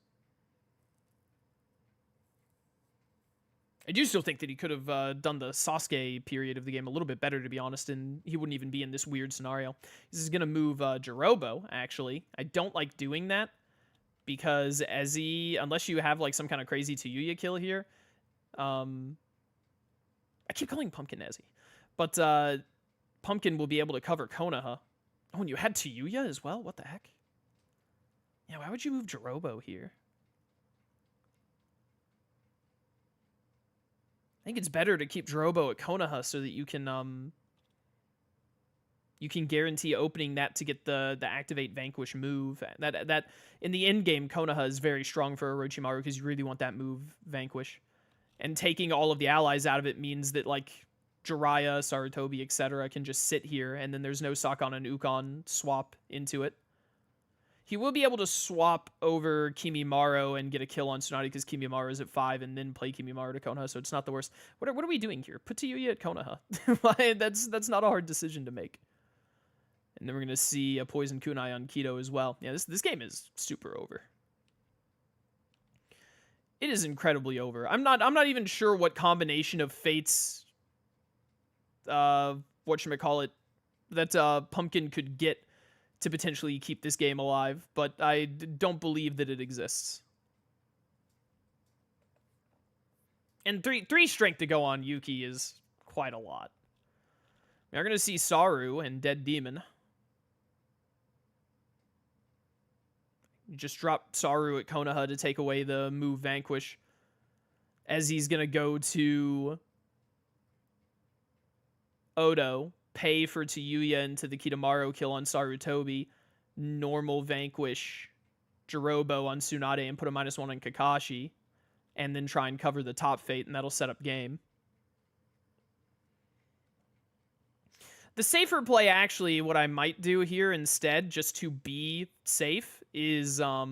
I do still think that he could have done the Sasuke period of the game a little bit better, to be honest, and he wouldn't even be in this weird scenario. This is going to move Jirobo, actually. I don't like doing that because Ezzy, unless you have like some kind of crazy Tayuya kill here, I keep calling Pumpkin Ezzy, but Pumpkin will be able to cover Konoha. Oh, and you had Tayuya as well? What the heck? Yeah, why would you move Jirobo here? I think it's better to keep Jirobo at Konoha so that you can guarantee opening that to get the activate Vanquish move. That in the end game, Konoha is very strong for Orochimaru because you really want that move Vanquish. And taking all of the allies out of it means that like Jiraiya, Sarutobi, etc. can just sit here, and then there's no Sakon and Ukon swap into it. He will be able to swap over Kimimaro and get a kill on Tsunade because Kimimaro is at 5 and then play Kimimaro to Konoha, so it's not the worst. What are we doing here? Put Tayuya at Konoha. That's not a hard decision to make. And then we're going to see a Poison Kunai on Kido as well. Yeah, this game is super over. It is incredibly over. I'm not even sure what combination of fates whatchamacallit that Pumpkin could get to potentially keep this game alive, but I don't believe that it exists. And three strength to go on Yuki is quite a lot. We are going to see Saru and Dead Demon. You just drop Saru at Konoha to take away the move Vanquish. Ezzy's going to go to Odo, pay for Tayuya into the Kitamaro kill on Sarutobi, normal Vanquish Jirobo on Tsunade and put a -1 on Kakashi, and then try and cover the top Fate, and that'll set up game. The safer play, actually, what I might do here instead, just to be safe, is I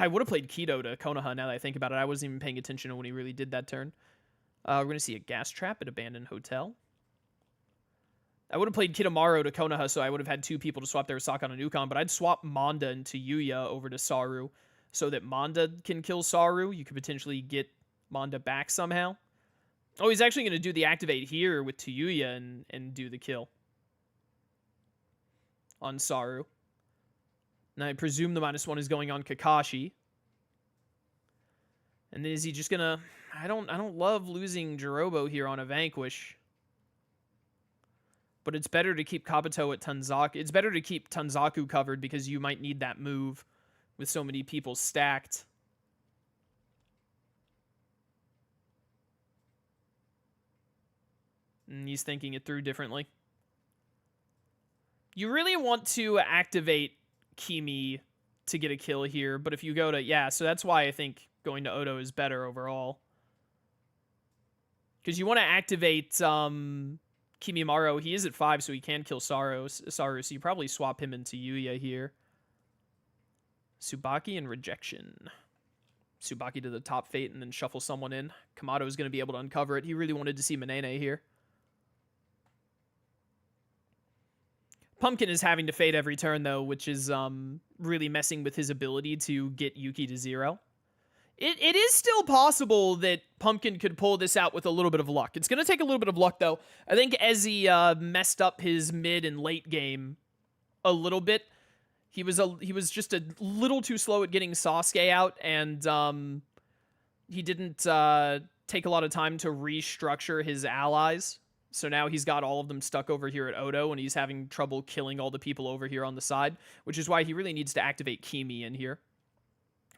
would have played Kido to Konoha now that I think about it. I wasn't even paying attention when he really did that turn. We're going to see a Gas Trap at Abandoned Hotel. I would have played Kitamaro to Konoha, so I would have had 2 people to swap their Sakon and Ukon, but I'd swap Manda and Tayuya over to Saru so that Manda can kill Saru. You could potentially get Manda back somehow. Oh, he's actually going to do the activate here with Tayuya and do the kill on Saru. And I presume the -1 is going on Kakashi. And is he just gonna... I don't love losing Jirobo here on a Vanquish. But it's better to keep Kabuto at Tanzaku. It's better to keep Tanzaku covered because you might need that move with so many people stacked. And he's thinking it through differently. You really want to activate Kimi to get a kill here, but if you go to... Yeah, so that's why I think going to Odo is better overall. Because you want to activate Kimimaro. He is at 5, so he can kill Saru, so you probably swap him into Yuya here. Tsubaki and Rejection. Tsubaki to the top fate and then shuffle someone in. Kamado is going to be able to uncover it. He really wanted to see Manene here. Pumpkin is having to fade every turn, though, which is really messing with his ability to get Yuki to 0. It is still possible that Pumpkin could pull this out with a little bit of luck. It's going to take a little bit of luck, though. I think Ezzy messed up his mid and late game a little bit. He was just a little too slow at getting Sasuke out, and he didn't take a lot of time to restructure his allies. So now he's got all of them stuck over here at Odo, and he's having trouble killing all the people over here on the side, which is why he really needs to activate Kimi in here.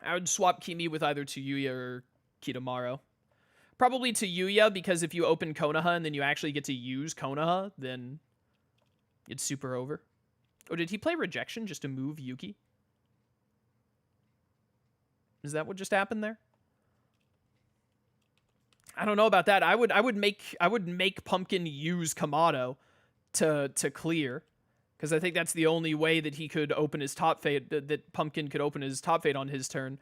I would swap Kimi with either Tayuya or Kitamaro. Probably Tayuya, because if you open Konoha and then you actually get to use Konoha, then it's super over. Oh, did he play Rejection just to move Yuki? Is that what just happened there? I don't know about that. I would make Pumpkin use Kamado to clear, because I think that's the only way that he could open his top fate, that Pumpkin could open his top fate on his turn,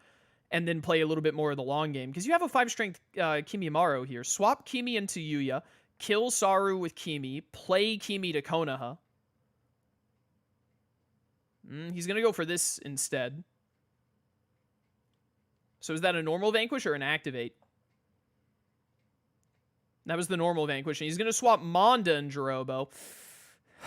and then play a little bit more of the long game. Because you have a 5-strength Kimimaro here. Swap Kimi into Yuya, kill Saru with Kimi, play Kimi to Konoha. He's going to go for this instead. So is that a normal Vanquish or an Activate? That was the normal Vanquish. And he's going to swap Manda and Jirobo.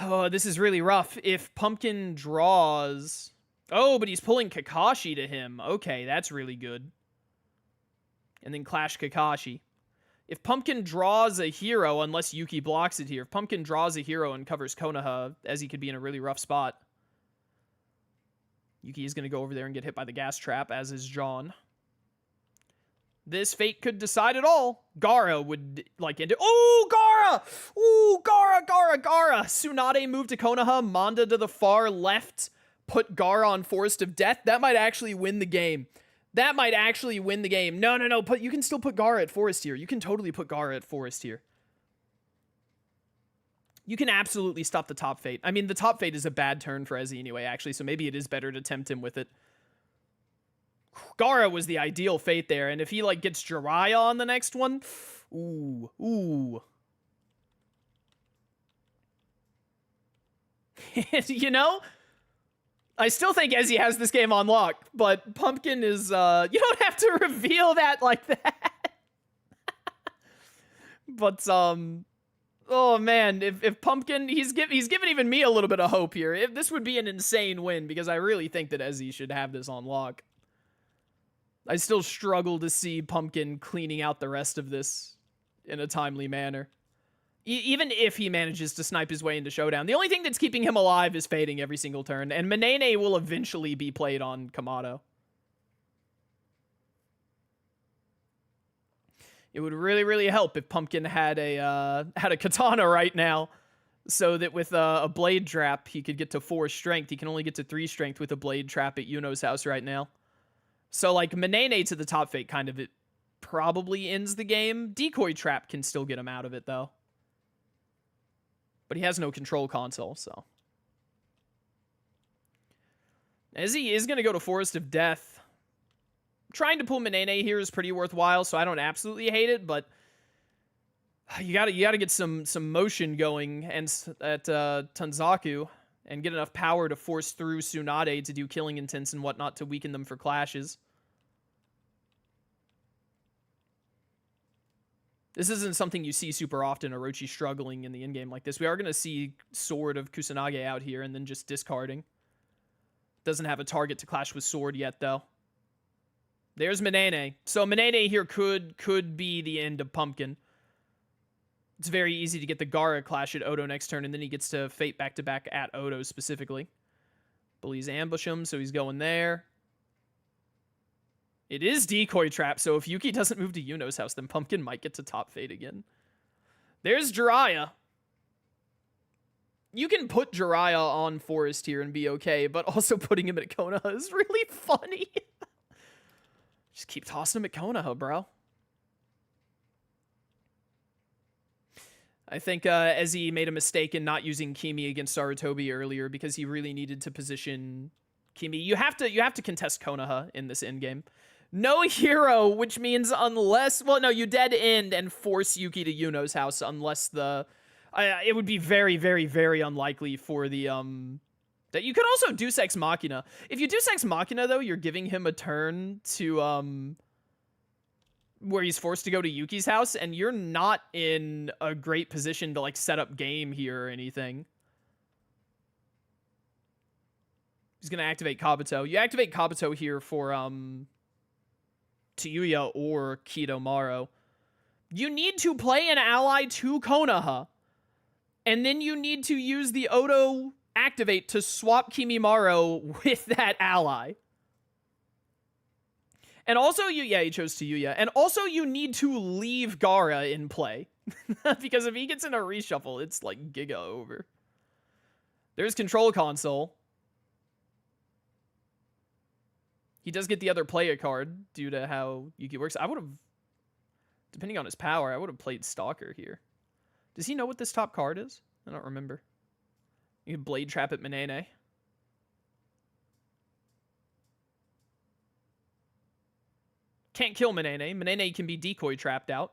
Oh, this is really rough. If Pumpkin draws... Oh, but he's pulling Kakashi to him. Okay, that's really good. And then Clash Kakashi. If Pumpkin draws a hero, unless Yuki blocks it here, if Pumpkin draws a hero and covers Konoha, Ezzy could be in a really rough spot. Yuki is going to go over there and get hit by the gas trap, as is John. This fate could decide it all. Gaara would, like, end it. Oh, Gaara! Ooh, Gaara! Tsunade moved to Konoha, Manda to the far left, put Gaara on Forest of Death. That might actually win the game. No. You can still put Gaara at Forest here. You can totally put Gaara at Forest here. You can absolutely stop the top fate. I mean, the top fate is a bad turn for Ezzy anyway, actually, so maybe it is better to tempt him with it. Gaara was the ideal fate there, and if he, like, gets Jiraiya on the next one, ooh. You know? I still think Ezzy has this game on lock, but Pumpkin is, you don't have to reveal that like that. But, oh man, if Pumpkin, he's given even me a little bit of hope here. If this would be an insane win, because I really think that Ezzy should have this on lock. I still struggle to see Pumpkin cleaning out the rest of this in a timely manner. Even if he manages to snipe his way into Showdown. The only thing that's keeping him alive is fading every single turn, and Manene will eventually be played on Kamado. It would really, really help if Pumpkin had a katana right now, so that with a blade trap, he could get to 4 strength. He can only get to 3 strength with a blade trap at Yuno's house right now. So, like, Manene to the top fate kind of, it probably ends the game. Decoy trap can still get him out of it, though. But he has no control console, so. Ezzy is going to go to Forest of Death. Trying to pull Manene here is pretty worthwhile, so I don't absolutely hate it, but you gotta get some motion going and at Tanzaku and get enough power to force through Tsunade to do killing intents and whatnot to weaken them for clashes. This isn't something you see super often, Orochi struggling in the in-game like this. We are going to see Sword of Kusanage out here and then just discarding. Doesn't have a target to clash with Sword yet, though. There's Minene. So Minene here could be the end of Pumpkin. It's very easy to get the Gara clash at Odo next turn, and then he gets to Fate back-to-back at Odo specifically. Bullies ambush him, so he's going there. It is Decoy Trap, so if Yuki doesn't move to Yuno's house, then Pumpkin might get to top Fate again. There's Jiraiya. You can put Jiraiya on Forest here and be okay, but also putting him at Konoha is really funny. Just keep tossing him at Konoha, bro. I think Ezzy made a mistake in not using Kimi against Sarutobi earlier because he really needed to position Kimi. You have to contest Konoha in this endgame. No hero, which means unless... Well, no, you dead end and force Yuki to Yuno's house unless the... it would be very, very, very unlikely for the... That you could also Deus Ex Machina. If you Deus Ex Machina, though, you're giving him a turn to... where he's forced to go to Yuki's house, and you're not in a great position to, like, set up game here or anything. He's going to activate Kabuto. You activate Kabuto here for, Tsuyu or Kidomaru. You need to play an ally to Konoha, and then you need to use the Odo activate to swap Kimimaro with that ally. And also, he chose Tsuyu. And also, you need to leave Gara in play. Because if he gets in a reshuffle, it's like giga over. There's Control Console. He does get the other player card due to how Yuki works. I would have, depending on his power, I would have played Stalker here. Does he know what this top card is? I don't remember. You can Blade Trap at Minene. Can't kill Minene. Minene can be decoy trapped out.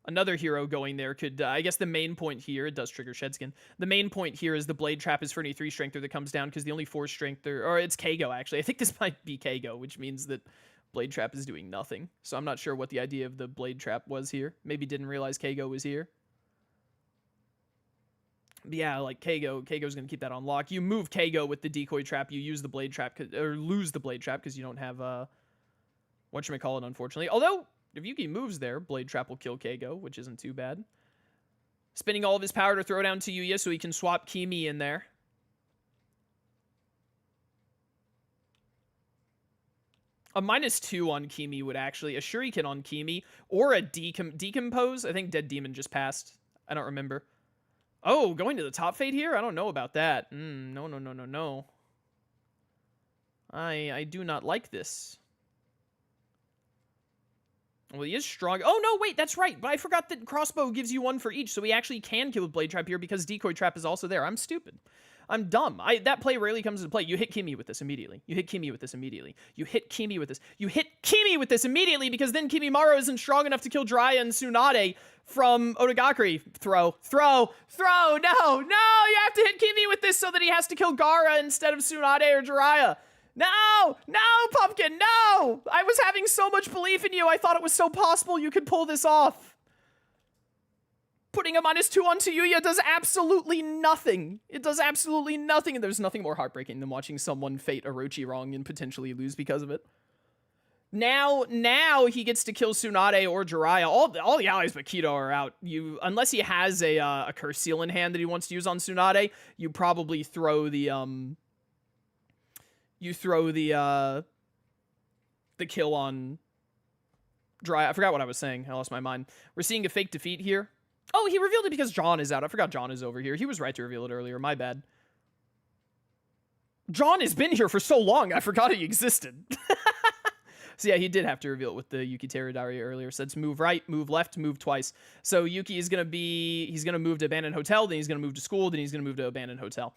Another hero going there could... I guess the main point here... It does trigger Shedskin. The main point here is the Blade Trap is for any 3 strength that comes down because the only 4 strength... Or it's Keigo, actually. I think this might be Keigo, which means that Blade Trap is doing nothing. So I'm not sure what the idea of the Blade Trap was here. Maybe didn't realize Keigo was here. But yeah, like Keigo's going to keep that on lock. You move Keigo with the Decoy Trap. You use the Blade Trap... Or lose the Blade Trap because you don't have... whatchamacallit, unfortunately. Although... If Yuki moves there, Blade Trap will kill Keigo, which isn't too bad. Spending all of his power to throw down to Yuya so he can swap Kimi in there. A -2 on Kimi would actually... A Shuriken on Kimi, or a Decompose. I think Dead Demon just passed. I don't remember. Oh, going to the top fate here? I don't know about that. No. I do not like this. Well, he is strong. Oh, no, wait, that's right. But I forgot that Crossbow gives you 1 for each, so he actually can kill with Blade Trap here because Decoy Trap is also there. I'm stupid. I'm dumb. That play rarely comes into play. You hit Kimi with this immediately. You hit Kimi with this immediately. You hit Kimi with this. You hit Kimi with this immediately because then Kimimaro isn't strong enough to kill Jiraiya and Tsunade from Otogakari. Throw. No. You have to hit Kimi with this so that he has to kill Gara instead of Tsunade or Jiraiya. No, Pumpkin, no! I was having so much belief in you. I thought it was so possible you could pull this off. Putting a -2 on Tsuyu does absolutely nothing. It does absolutely nothing, and there's nothing more heartbreaking than watching someone fate Orochi wrong and potentially lose because of it. Now he gets to kill Tsunade or Jiraiya. All the allies but Kido are out. Unless he has a Curse Seal in hand that he wants to use on Tsunade, you probably throw the the kill on Jiraiya. I forgot what I was saying. I lost my mind. We're seeing a fake defeat here. Oh, he revealed it because John is out. I forgot John is over here. He was right to reveal it earlier. My bad. John has been here for so long, I forgot he existed. So yeah, he did have to reveal it with the Yuki Teradari earlier. So it's move right, move left, move twice. So Yuki is going to he's going to move to Abandoned Hotel, then he's going to move to school, then he's going to move to Abandoned Hotel.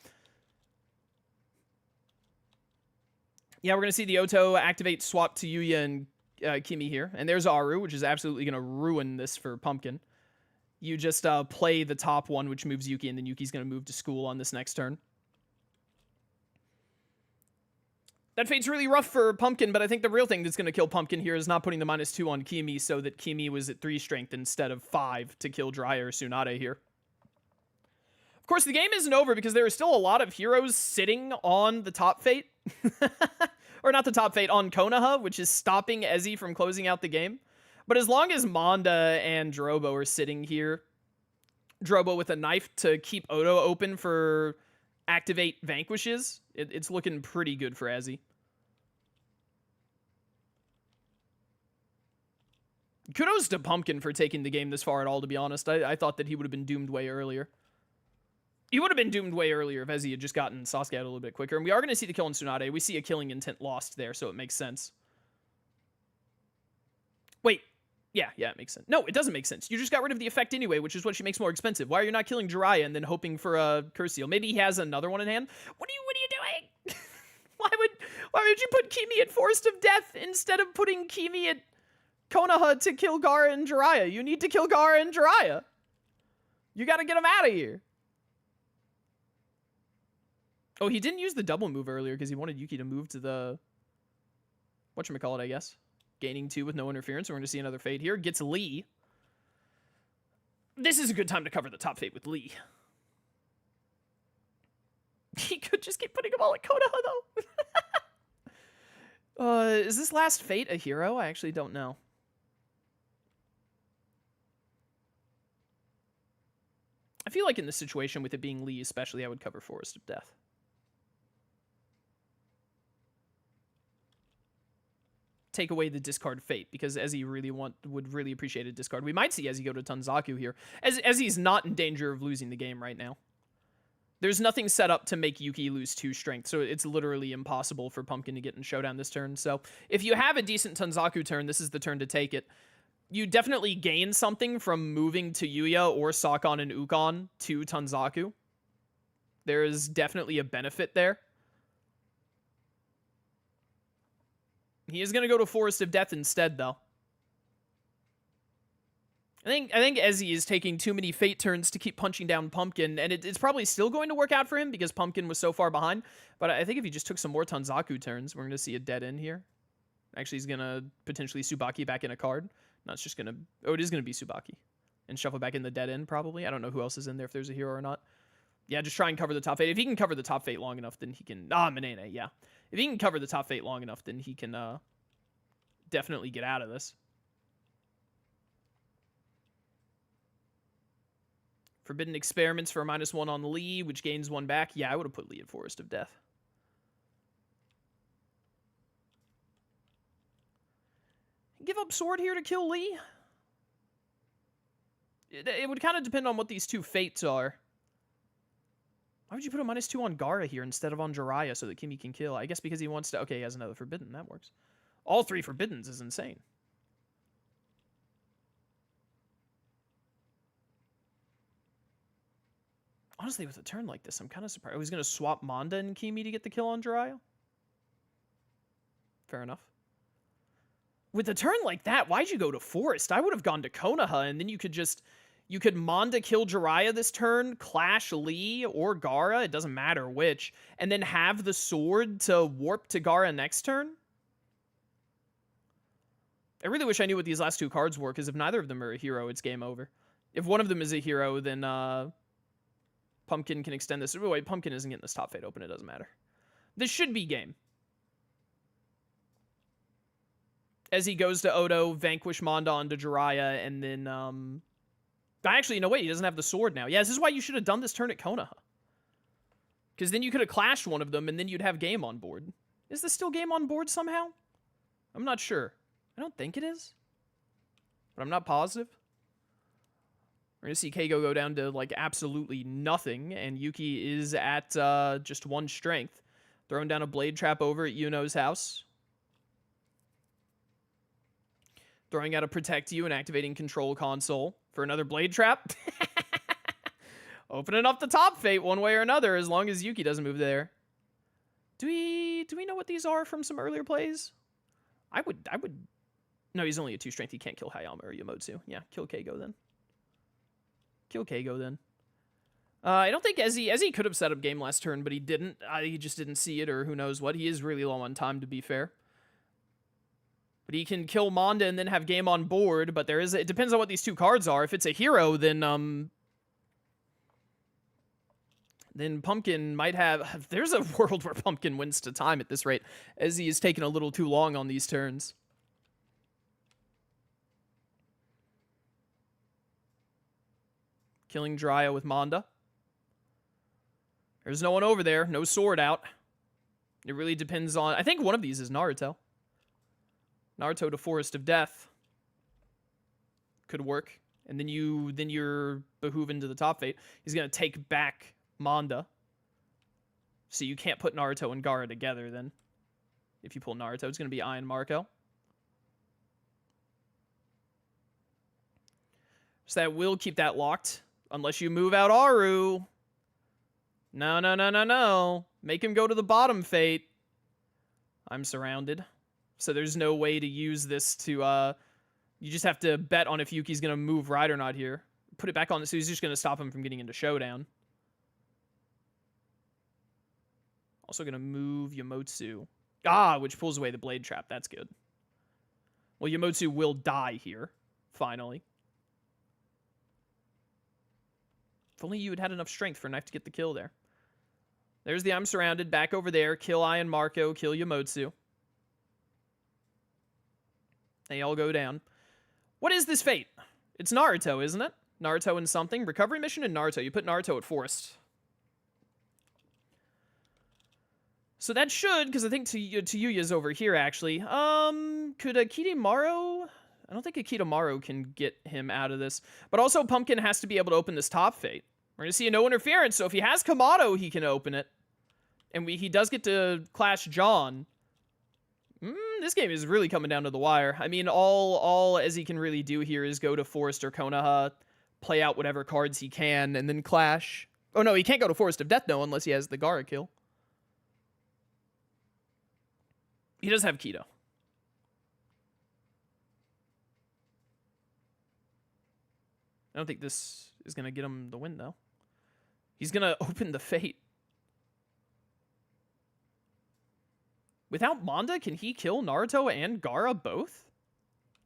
Yeah, we're going to see the Oto activate swap to Yuya and Kimi here. And there's Aru, which is absolutely going to ruin this for Pumpkin. You just play the top one, which moves Yuki, and then Yuki's going to move to school on this next turn. That fate's really rough for Pumpkin, but I think the real thing that's going to kill Pumpkin here is not putting the -2 on Kimi so that Kimi was at 3 strength instead of 5 to kill Jiraiya or Tsunade here. Of course, the game isn't over because there are still a lot of heroes sitting on the top fate. Or not the top fate, on Konoha, which is stopping Ezzy from closing out the game. But as long as Manda and Drobo are sitting here, Drobo with a knife to keep Odo open for activate vanquishes, it's looking pretty good for Ezzy. Kudos to Pumpkin for taking the game this far at all, to be honest. I thought that he would have been doomed way earlier. He would have been doomed way earlier if Ezzy had just gotten Sasuke out a little bit quicker. And we are going to see the kill on Tsunade. We see a killing intent lost there, so it makes sense. Wait. Yeah, it makes sense. No, it doesn't make sense. You just got rid of the effect anyway, which is what she makes more expensive. Why are you not killing Jiraiya and then hoping for a curse seal? Maybe he has another one in hand. What are you doing? why would you put Kimi at Forest of Death instead of putting Kimi at Konoha to kill Gaara and Jiraiya? You need to kill Gaara and Jiraiya. You got to get them out of here. Oh, he didn't use the double move earlier because he wanted Yuki to move to the whatchamacallit, I guess. Gaining 2 with no interference. We're going to see another fade here. Gets Lee. This is a good time to cover the top fade with Lee. He could just keep putting them all at Konoha, though. Is this last fate a hero? I actually don't know. I feel like in this situation, with it being Lee especially, I would cover Forest of Death. Take away the discard fate, because Ezzy would really appreciate a discard. We might see Ezzy go to Tanzaku here. Ezzy's not in danger of losing the game right now. There's nothing set up to make Yuki lose 2 strength, so it's literally impossible for Pumpkin to get in Showdown this turn. So if you have a decent Tanzaku turn, this is the turn to take it. You definitely gain something from moving to Yuya or Sakon and Ukon to Tanzaku. There is definitely a benefit there. He is going to go to Forest of Death instead, though. I think Ezzy is taking too many fate turns to keep punching down Pumpkin, and it's probably still going to work out for him because Pumpkin was so far behind. But I think if he just took some more Tanzaku turns, we're going to see a dead end here. Actually, he's going to potentially Tsubaki back in a card. No, it's just going to... Oh, it is going to be Tsubaki. And shuffle back in the dead end, probably. I don't know who else is in there, if there's a hero or not. Yeah, just try and cover the top fate. If he can cover the top fate long enough, then he can... Manene, yeah. If he can cover the top fate long enough, then he can definitely get out of this. Forbidden Experiments for a -1 on Lee, which gains 1 back. Yeah, I would have put Lee at Forest of Death. Give up sword here to kill Lee? It would kind of depend on what these 2 fates are. Why would you put a -2 on Gaara here instead of on Jiraiya so that Kimi can kill? I guess because he wants to... Okay, he has another Forbidden. That works. All 3 Forbiddens is insane. Honestly, with a turn like this, I'm kind of surprised. Oh, he's going to swap Manda and Kimi to get the kill on Jiraiya? Fair enough. With a turn like that, why'd you go to Forest? I would have gone to Konoha, and then you could just... You could Manda kill Jiraiya this turn, clash Lee or Gaara, it doesn't matter which, and then have the sword to warp to Gaara next turn? I really wish I knew what these last 2 cards were, because if neither of them are a hero, it's game over. If one of them is a hero, then Pumpkin can extend this. Oh, wait, Pumpkin isn't getting this top fate open, it doesn't matter. This should be game. As he goes to Odo, vanquish Manda onto Jiraiya, and then... Actually, no, wait, he doesn't have the sword now. Yeah, this is why you should have done this turn at Konoha. Because then you could have clashed one of them, and then you'd have game on board. Is this still game on board somehow? I'm not sure. I don't think it is. But I'm not positive. We're going to see Keigo go down to, like, absolutely nothing, and Yuki is at just 1 strength. Throwing down a blade trap over at Yuno's house. Throwing out a Protect You and activating Control Console for another blade trap. Opening up the top fate one way or another, as long as Yuki doesn't move there. Do we know what these are from some earlier plays? I would... No, he's only a 2 strength. He can't kill Hayama or Yamotsu. Yeah, kill Keigo then. Kill Keigo then. I don't think Ezzy could have set up game last turn, but he didn't. He just didn't see it, or who knows what. He is really low on time, to be fair. But he can kill Manda and then have game on board, but it depends on what these two cards are. If it's a hero, then Pumpkin might have... There's a world where Pumpkin wins to time at this rate. Ezzy is taking a little too long on these turns. Killing Drya with Manda. There's no one over there. No sword out. It really depends on... I think one of these is Naruto. Naruto to Forest of Death. Could work. And then you're behooving to the top fate. He's going to take back Manda. So you can't put Naruto and Gaara together then. If you pull Naruto, it's going to be Ai and Marco. So that will keep that locked. Unless you move out Aru. No, no, no, no, no. Make him go to the bottom fate. I'm surrounded. So there's no way to use this to, you just have to bet on if Yuki's going to move right or not here. Put it back on, so he's just going to stop him from getting into Showdown. Also going to move Yamotsu. Which pulls away the Blade Trap. That's good. Well, Yamotsu will die here, finally. If only you had had enough strength for a knife to get the kill there. There's the I'm surrounded. Back over there. Kill Ai and Marco. Kill Yamotsu. They all go down. What is this fate? It's Naruto, isn't it? Naruto and something. Recovery mission and Naruto. You put Naruto at Forest. So that should, because I think Tayuya's over here, actually. Could Akitamaru... I don't think Akitamaru can get him out of this. But also, Pumpkin has to be able to open this top fate. We're going to see a no interference, so if he has Kamado, he can open it. And he does get to clash John. This game is really coming down to the wire. I mean, all Ezzy can really do here is go to Forest or Konoha, play out whatever cards he can, and then clash. Oh no, he can't go to Forest of Death, though, unless he has the Gaara kill. He does have Keto. I don't think this is going to get him the win, though. He's going to open the fate. Without Manda, can he kill Naruto and Gaara both?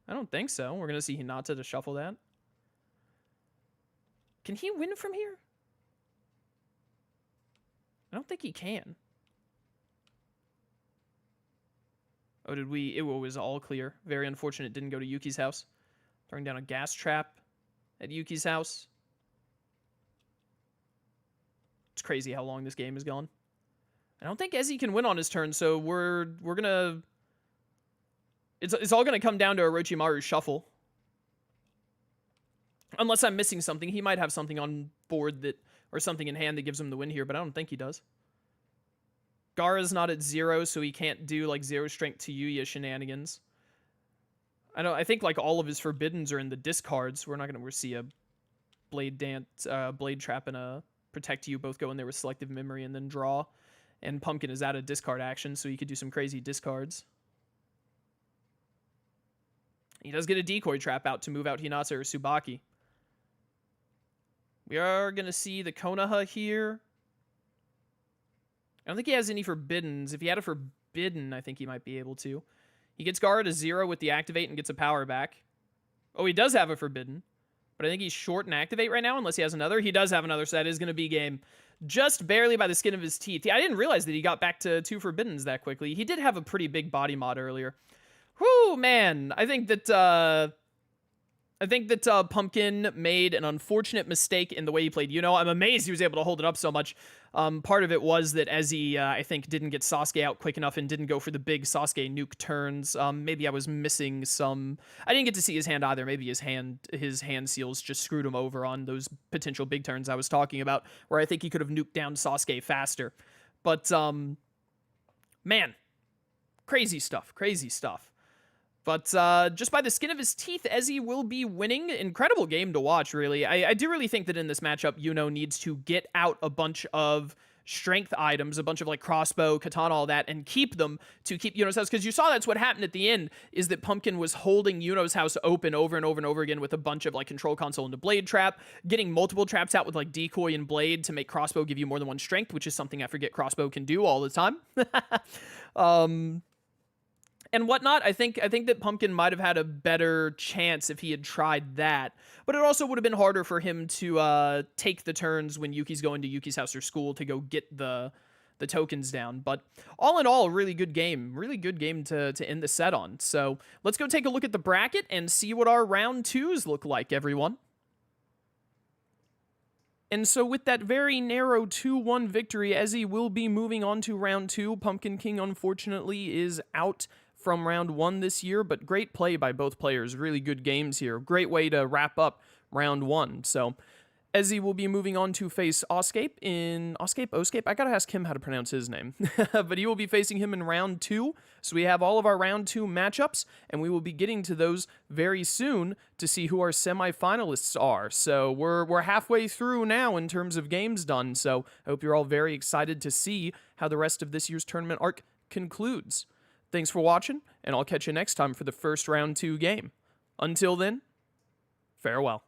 I don't think so. We're going to see Hinata to shuffle that. Can he win from here? I don't think he can. Oh, did we? It was all clear. Very unfortunate it didn't go to Yuki's house. Throwing down a gas trap at Yuki's house. It's crazy how long this game has gone. I don't think Ezzy can win on his turn, so we're gonna... It's all gonna come down to Orochimaru's shuffle. Unless I'm missing something. He might have something on board that... Or something in hand that gives him the win here, but I don't think he does. Gaara's not at 0, so he can't do, like, 0 strength to Yuya shenanigans. I think, like, all of his forbiddens are in the discards. We're not gonna see a Blade Trap and a Protect You both go in there with Selective Memory and then draw. And Pumpkin is out of discard action, so he could do some crazy discards. He does get a Decoy Trap out to move out Hinata or Tsubaki. We are going to see the Konoha here. I don't think he has any forbiddens. If he had a forbidden, I think he might be able to. He gets Gaara to 0 with the activate and gets a power back. Oh, he does have a forbidden. But I think he's short and activate right now, unless he has another. He does have another, so that is going to be game. Just barely by the skin of his teeth. Yeah, I didn't realize that he got back to 2 forbiddens that quickly. He did have a pretty big body mod earlier. Whew, man. I think that Pumpkin made an unfortunate mistake in the way he played Yuno. I'm amazed he was able to hold it up so much. Part of it was that Ezzy, I think, didn't get Sasuke out quick enough and didn't go for the big Sasuke nuke turns. Maybe I was missing some... I didn't get to see his hand either. Maybe his hand seals just screwed him over on those potential big turns I was talking about, where I think he could have nuked down Sasuke faster. But, man, crazy stuff, crazy stuff. But just by the skin of his teeth, Ezzy will be winning. Incredible game to watch, really. I do really think that in this matchup, Yuno needs to get out a bunch of strength items, a bunch of like crossbow, katana, all that, and keep them to keep Yuno's house. Because you saw that's what happened at the end, is that Pumpkin was holding Yuno's house open over and over and over again with a bunch of like control console into blade trap, getting multiple traps out with like decoy and blade to make crossbow give you more than one strength, which is something I forget crossbow can do all the time. And whatnot. I think that Pumpkin might have had a better chance if he had tried that. But it also would have been harder for him to take the turns when Yuki's going to Yuki's house or school to go get the tokens down. But all in all, a really good game. Really good game to end the set on. So let's go take a look at the bracket and see what our round twos look like, everyone. And so with that very narrow 2-1 victory, Ezzy will be moving on to round 2. Pumpkinking, unfortunately, is out from round 1 this year, but great play by both players. Really good games here. Great way to wrap up round 1. So Ezzy will be moving on to face Oscape in... Oscape? I gotta ask him how to pronounce his name. But he will be facing him in round 2. So we have all of our round 2 matchups, and we will be getting to those very soon to see who our semifinalists are. So we're halfway through now in terms of games done. So I hope you're all very excited to see how the rest of this year's tournament arc concludes. Thanks for watching, and I'll catch you next time for the first round 2 game. Until then, farewell.